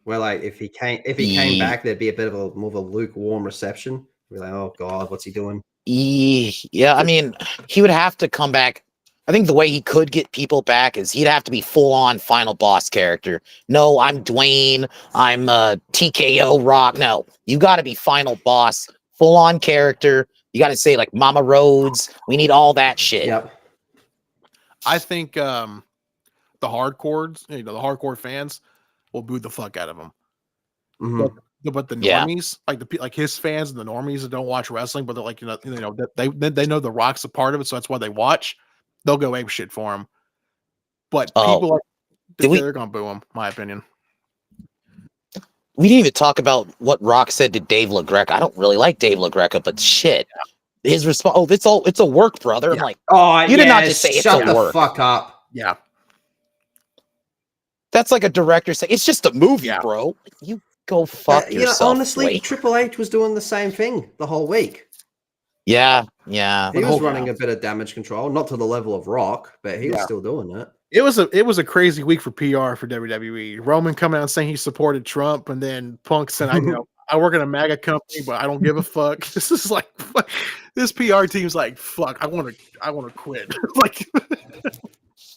Where like if he came back, there'd be a bit of a more of a lukewarm reception. We're like, oh god, what's he doing? Yeah, I mean, he would have to come back. I think the way he could get people back is he'd have to be full on final boss character. No, I'm Dwayne. I'm TKO Rock. No, you got to be final boss, full on character. You got to say like Mama Rhodes. We need all that shit. Yep. I think the hardcores, the hardcore fans, will boo the fuck out of him. Mm-hmm. But the normies, like his fans and the normies that don't watch wrestling, but they're like they know The Rock's a part of it, so that's why they watch. They'll go ape shit for him. But people they're gonna boo him. My opinion. We didn't even talk about what Rock said to Dave LaGreca. I don't really like Dave LaGreca, but shit. His response, it's a work, brother. I'm like, you did not just say it's a work. Shut the fuck up. Yeah. That's like a director saying, it's just a movie, bro. You go fuck yourself. Honestly, Triple H was doing the same thing the whole week. Yeah. He was running a bit of damage control, not to the level of Rock, but he was still doing it. It was a crazy week for PR for WWE. Roman coming out and saying he supported Trump, and then Punk said, I work in a MAGA company, but I don't give a fuck. This is like, this PR team's like, fuck, I want to quit. Like,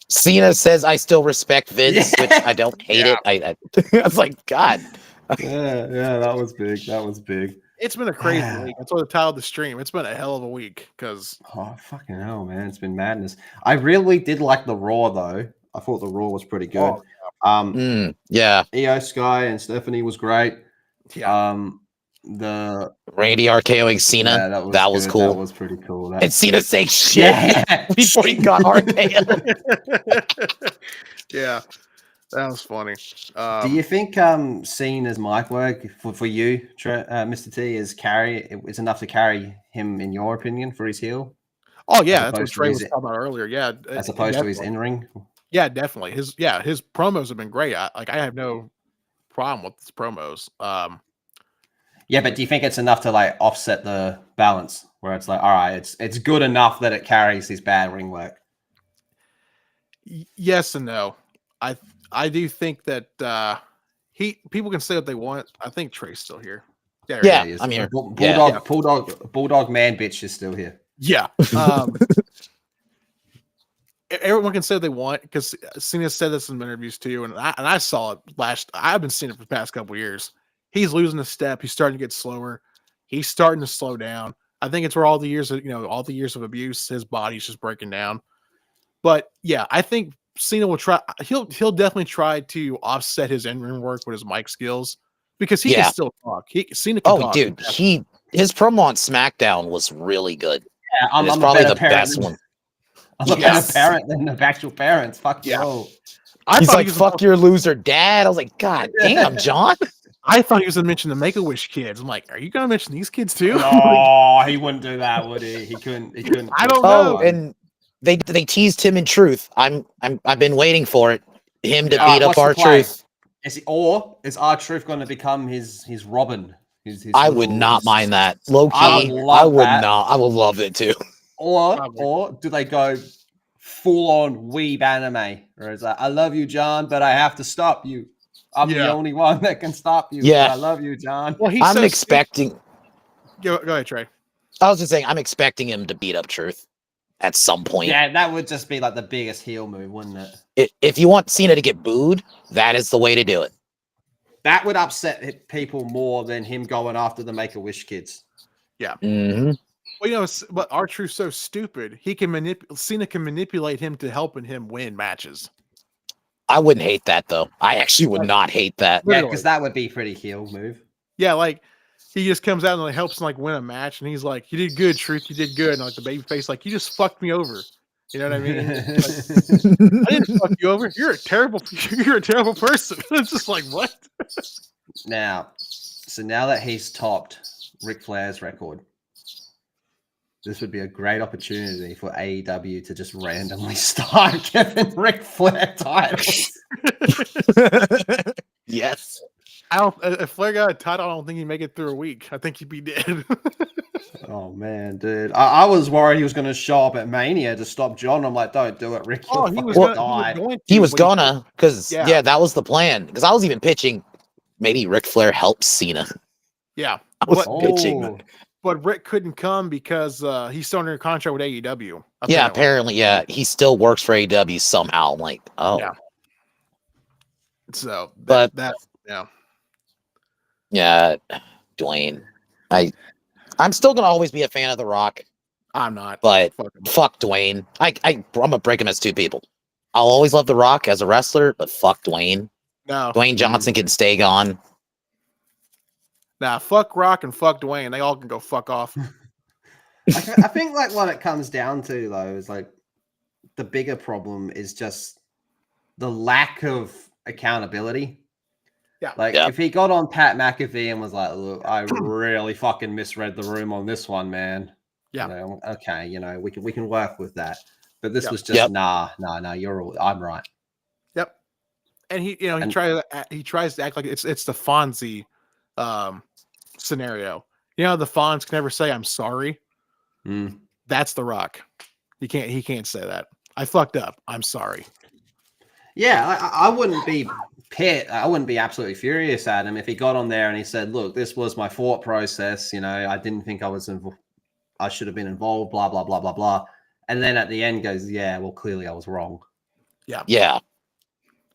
Cena says, I still respect Vince, which I don't hate it. I was like, God. Yeah, that was big. It's been a crazy week. That's what the title of the stream. It's been a hell of a week because fucking hell, man, it's been madness. I really did like the Raw though. I thought the Raw was pretty good. Io Sky and Stephanie was great. Yeah. The Randy RKOing Cena, that was cool. That was pretty cool. And Cena saying shit before he got RKO. Yeah. That was funny. Do you think Cena's mic work for you, Mr. T, is enough to carry him, in your opinion, for his heel? Oh yeah, that's what Trey was talking about earlier. Yeah, as opposed to his in-ring. Yeah, definitely. His promos have been great. I have no problem with his promos. Yeah, but do you think it's enough to like offset the balance where it's like, all right, it's good enough that it carries his bad ring work? Yes and no. I do think that people can say what they want. I think Trey's still here. Yeah, I'm here. Bulldog man bitch is still here. Yeah. Everyone can say what they want because Cena said this in interviews too, and I saw it I've been seeing it for the past couple of years. He's losing a step. He's starting to get slower. He's starting to slow down. I think it's where all the years of abuse, his body's just breaking down. But yeah, I think Cena will try. He'll definitely try to offset his in-ring work with his mic skills because he can still talk. Cena can talk. Dude, his promo on SmackDown was really good. Yeah, I'm probably the best one. I'm a better parent than the actual parents. Fuck you. He's like, fuck your loser dad. I was like, God damn, John. I thought he was going to mention the Make-A-Wish kids. I'm like, are you going to mention these kids too? No, he wouldn't do that, would he? He couldn't. I don't know. And they teased him in Truth. I've been waiting for it. Him to beat up R-Truth. Is R-Truth going to become his Robin? I would not mind that. Low key, I would not. I would love it too. Or do they go full on weeb anime? Or is like, I love you, John, but I have to stop you. I'm the only one that can stop you. Yeah, I love you, John. Well, I'm expecting. Go ahead, Trey. I was just saying, I'm expecting him to beat up Truth at some point. Yeah, that would just be like the biggest heel move, wouldn't it? If you want Cena to get booed, that is the way to do it. That would upset people more than him going after the Make-A-Wish kids. Yeah. Mm-hmm. Well, but R-Truth's so stupid. Cena can manipulate him to helping him win matches. I wouldn't hate that though. I actually would not hate that. Yeah, because that would be pretty heel move. Yeah, like he just comes out and like helps him like win a match, and he's like, "You did good, Truth. You did good." And like the baby face, like, "You just fucked me over. You know what I mean? Like, I didn't fuck you over. You're a terrible person. It's just like, what? So now that he's topped Ric Flair's record, this would be a great opportunity for AEW to just randomly start giving Ric Flair titles. Yes. If Flair got a title, I don't think he'd make it through a week. I think he'd be dead. Oh man, dude! I was worried he was going to show up at Mania to stop John. I'm like, don't do it, Rick. Oh, he was going to. He was gonna, because that was the plan. Because I was even pitching, maybe Ric Flair helps Cena. Yeah, I was pitching. But Rick couldn't come because he's still under contract with AEW. Yeah, apparently, yeah, he still works for AEW somehow. I'm like, oh, yeah. So, yeah, Dwayne, I'm still gonna always be a fan of The Rock. I'm not, but fuck Dwayne. I'm gonna break him as two people. I'll always love The Rock as a wrestler, but fuck Dwayne. No, Dwayne Johnson can stay gone. Nah, fuck Rock and fuck Dwayne. They all can go fuck off. I think like what it comes down to though is like the bigger problem is just the lack of accountability. Yeah. Like if he got on Pat McAfee and was like, look, I really fucking misread the room on this one, man. Yeah. You know, okay, we can work with that. But this was just nah, I'm right. Yep. And he tries to act like it's the Fonzie scenario. You know, the Fonz can never say I'm sorry. That's The Rock. He can't say that. I fucked up. I'm sorry. Yeah, I wouldn't be I wouldn't be absolutely furious at him if he got on there and he said, look, this was my thought process. You know, I didn't think I should have been involved, blah, blah, blah, blah, blah. And then at the end goes, yeah, well, clearly I was wrong. Yeah. Yeah.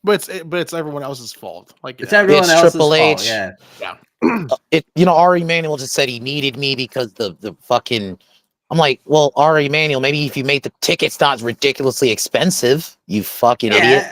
But it's everyone else's fault. Like it's everyone else's Triple H. Fault. Yeah. Yeah. Ari Emanuel just said he needed me because the fucking. I'm like, well, Ari Emanuel, maybe if you made the tickets not ridiculously expensive, you fucking idiot.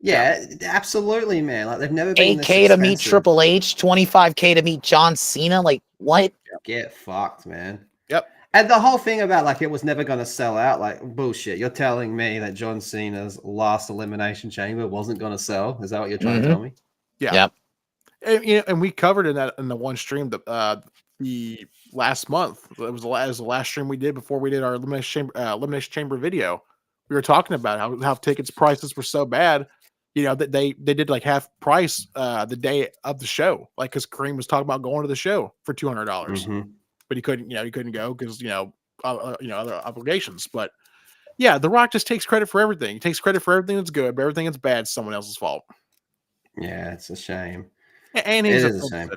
Yeah, absolutely, man. Like they've never been $8K to meet Triple H, $25K to meet John Cena. Like what? Get fucked, man. Yep. And the whole thing about like it was never going to sell out, like bullshit. You're telling me that John Cena's last Elimination Chamber wasn't going to sell? Is that what you're trying to tell me? Yeah. Yep. And we covered in the one stream the last month. It was the last stream we did before we did our Elimination Chamber video. We were talking about how tickets prices were so bad. You know, that they did like half price the day of the show, like because Kareem was talking about going to the show for $200, but he couldn't go because other obligations. But yeah, The Rock just takes credit for everything. He takes credit for everything that's good, but everything that's bad is someone else's fault. Yeah, it's a shame. And he's a shame.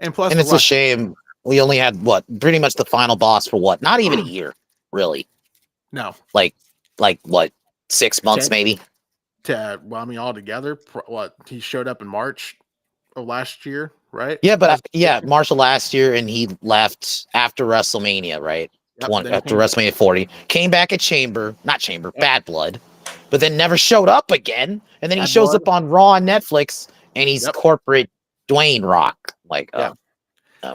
And plus, it's a shame we only had pretty much the final boss for not even a year, really. No, like what, 6 months maybe. Well, I mean, altogether, he showed up in March of last year, right? Yeah, but March of last year, and he left after WrestleMania, right? Yep, after WrestleMania 40, came back at Bad Blood, but then never showed up again. And then he shows up on Raw on Netflix, and he's corporate Dwayne Rock. Like, and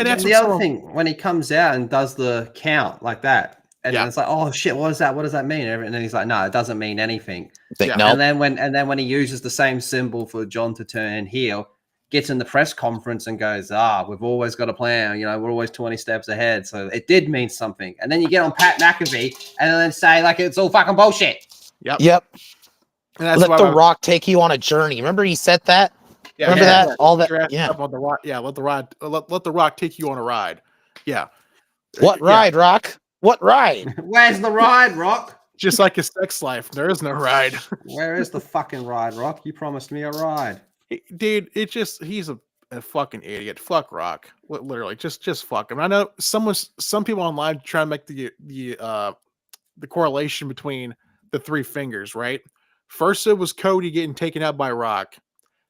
that's the other thing when he comes out and does the count like that. And it's like, oh shit, what is that? What does that mean? And then he's like, no, it doesn't mean anything. No. And then when he uses the same symbol for John to turn heel, gets in the press conference and goes, we've always got a plan. You know, we're always 20 steps ahead. So it did mean something. And then you get on Pat McAfee and then say like it's all fucking bullshit. Yep. And that's Let The Rock take you on a journey. Remember he said that? Yeah, Remember that? All that. Yeah. On the Rock. Yeah. Let the Rock take you on a ride. Yeah. What ride, Rock? What ride? Where's the ride, Rock? Just like his sex life, there is no ride. Where is the fucking ride, Rock? You promised me a ride. Dude, he's a fucking idiot. Fuck Rock. Literally, just fuck him. I know some people online try to make the correlation between the three fingers, right? First it was Cody getting taken out by Rock.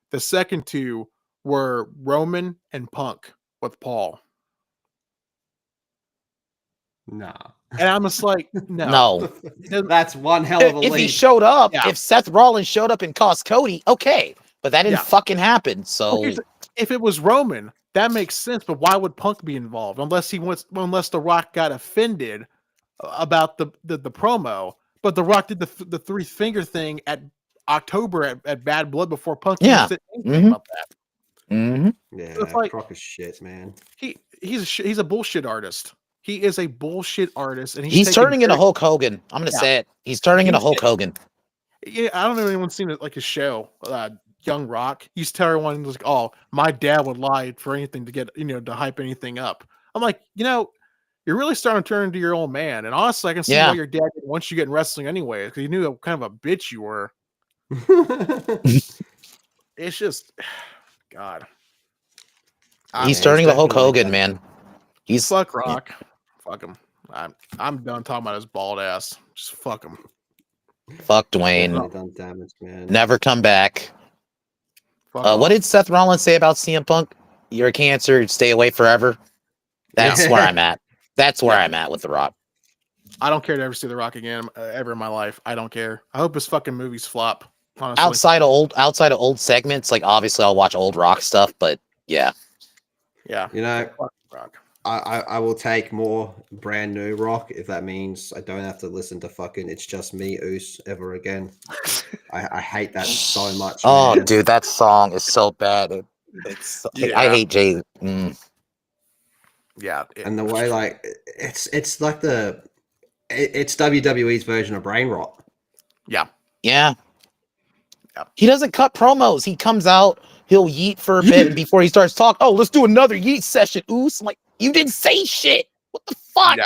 The second two were Roman and Punk with Paul. Nah. And I'm just like, no. That's one hell of a lead. If he showed up, if Seth Rollins showed up and cost Cody, okay. But that didn't fucking happen. So if it was Roman, that makes sense. But why would Punk be involved? Unless The Rock got offended about the promo But The Rock did the 3-finger thing at October at Bad Blood before Punk. Yeah. Said anything about that. Yeah, So it's like, Croc is shit, man. He's a bullshit artist. He is a bullshit artist, and He's turning into Hulk Hogan. I'm gonna say it. He's turning into Hulk Hogan. Yeah, I don't know if anyone's seen it like his show, Young Rock. He's telling everyone like, "Oh, my dad would lie for anything to get to hype anything up." I'm like, you're really starting to turn into your old man. And honestly, I can see why your dad didn't want you to get in wrestling anyway, because he knew what kind of a bitch you were. It's just, God. He's turning to Hulk Hogan, man. He's fuck Rock. Fuck him. I'm done talking about his bald ass. Just fuck him. Fuck Dwayne. Really done damage, man. Never come back. What did Seth Rollins say about CM Punk? You're a cancer. Stay away forever. That's where I'm at. That's where I'm at with The Rock. I don't care to ever see The Rock again ever in my life. I don't care. I hope his fucking movies flop. Honestly. Outside of old segments, like obviously I'll watch old Rock stuff, but yeah. Rock. I will take more brand new Rock if that means I don't have to listen to fucking It's Just Me Oos ever again. I hate that so much. Oh, man. dude, that song is so bad. I hate Jay. Yeah, and the way like it's like it's WWE's version of Brain Rot. Yeah. He doesn't cut promos. He comes out, he'll yeet for a bit, and before he starts talking, oh, let's do another yeet session. Oos, I'm like, you didn't say shit. What the fuck?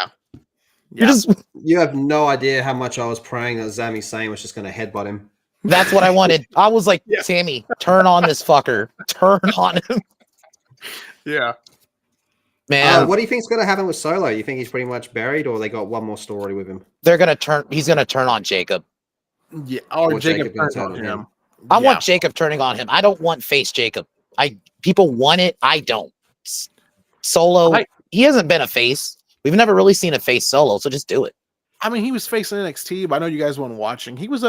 Yeah. You have no idea how much I was praying that Sami Zayn was just going to headbutt him. That's what I wanted. I was like, Sammy, turn on this fucker. Turn on him. Yeah. Man. What do you think's going to happen with Solo? You think he's pretty much buried, or they got one more story with him? He's gonna turn on Jacob. Yeah. Or Jacob turns on him. I want Jacob turning on him. I don't want face Jacob. People want it. I don't. Solo, he hasn't been a face. We've never really seen a face Solo, so just do it. I mean, he was facing NXT, but I know you guys weren't watching. He was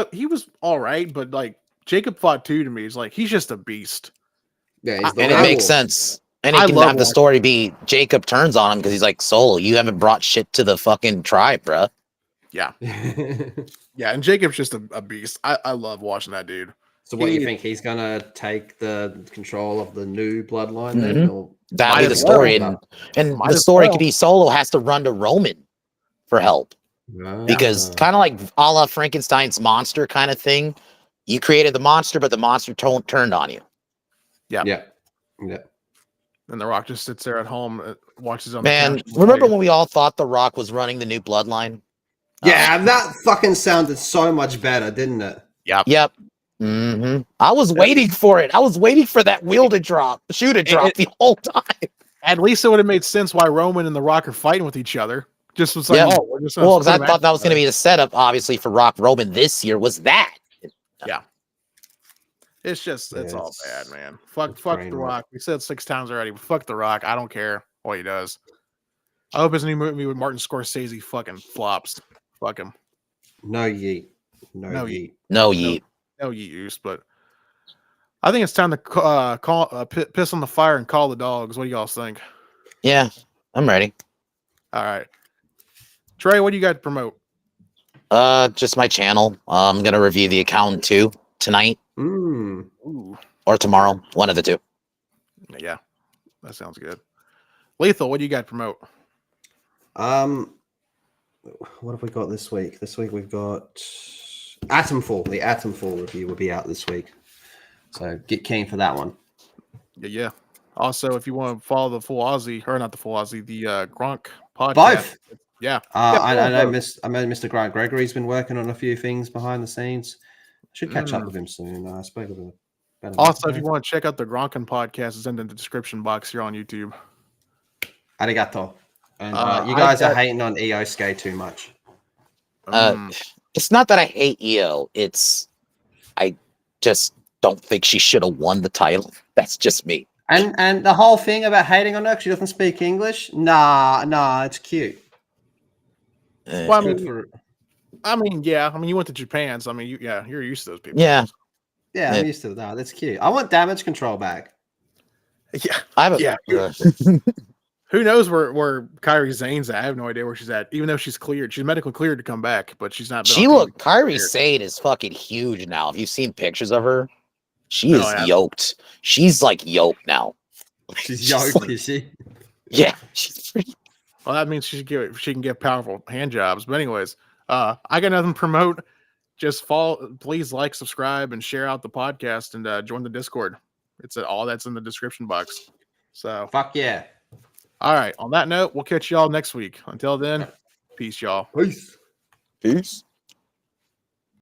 all right, but like Jacob fought too to me. He's like, he's just a beast. Yeah, and it makes sense. And he can have the story be Jacob turns on him because he's like, Solo, you haven't brought shit to the fucking tribe, bruh. Yeah. Yeah, and Jacob's just a beast. I love watching that dude. So what do you think? He's gonna take the control of the new bloodline then? Or that'd be the story. And the story could be Solo has to run to Roman for help. Because kind of like a la Frankenstein's monster kind of thing. You created the monster, but the monster turned on you. Yeah. And The Rock just sits there at home, watches on. Man, remember when we all thought The Rock was running the new bloodline? Yeah, that fucking sounded so much better, didn't it? Yep. Mm-hmm. I was waiting for it. I was waiting for that wheel to drop, shoe to drop the whole time. At least it would have made sense why Roman and The Rock are fighting with each other. Just was like, we're just because I thought that was going to be the setup, obviously, for Rock Roman this year. Was that? Yeah. It's all bad, man. Fuck The Rock. We said 6 times already, but fuck The Rock. I don't care what he does. I hope his new movie with Martin Scorsese fucking flops. Fuck him. No yeet. No yeet. No yeet use, but I think it's time to piss on the fire and call the dogs. What do y'all think? Yeah, I'm ready. All right. Trey, what do you got to promote? Just my channel. I'm gonna review The Accountant 2 tonight. Ooh. Or tomorrow. One of the two. Yeah. That sounds good. Lethal, what do you got to promote? What have we got this week? This week we've got Atomfall. The Atomfall review will be out this week. So get keen for that one. Yeah. Also, if you want to follow the Full Aussie, or not the Full Aussie, the Gronk podcast. Both. Yeah. I know Mr. Grant Gregory's been working on a few things behind the scenes. I should catch up with him soon. I spoke with him. Also, if you want to check out the Gronkin podcast, it's in the description box here on YouTube. Arigato. And you guys are hating on Iosuke too much. It's not that I hate Io. I just don't think she should have won the title. That's just me. And the whole thing about hating on her because she doesn't speak English? Nah, it's cute. Well, I mean, you went to Japan, so you're used to those people. Yeah, I'm used to that. That's cute. I want Damage Control back. Yeah, I have Who knows where Kyrie Zane's at? I have no idea where she's at. Even though she's cleared, she's medically cleared to come back, but she's not. Kyrie Sane is fucking huge now. Have you seen pictures of her? She is yoked. She's like yoked now. She's yoked, is she? Yeah, she's pretty. Well, that means she can get powerful hand jobs. But anyways, I got nothing to promote. Just please like, subscribe, and share out the podcast, and join the Discord. It's all that's in the description box. So fuck yeah. All right. On that note, we'll catch y'all next week. Until then, peace, y'all. Peace. Peace.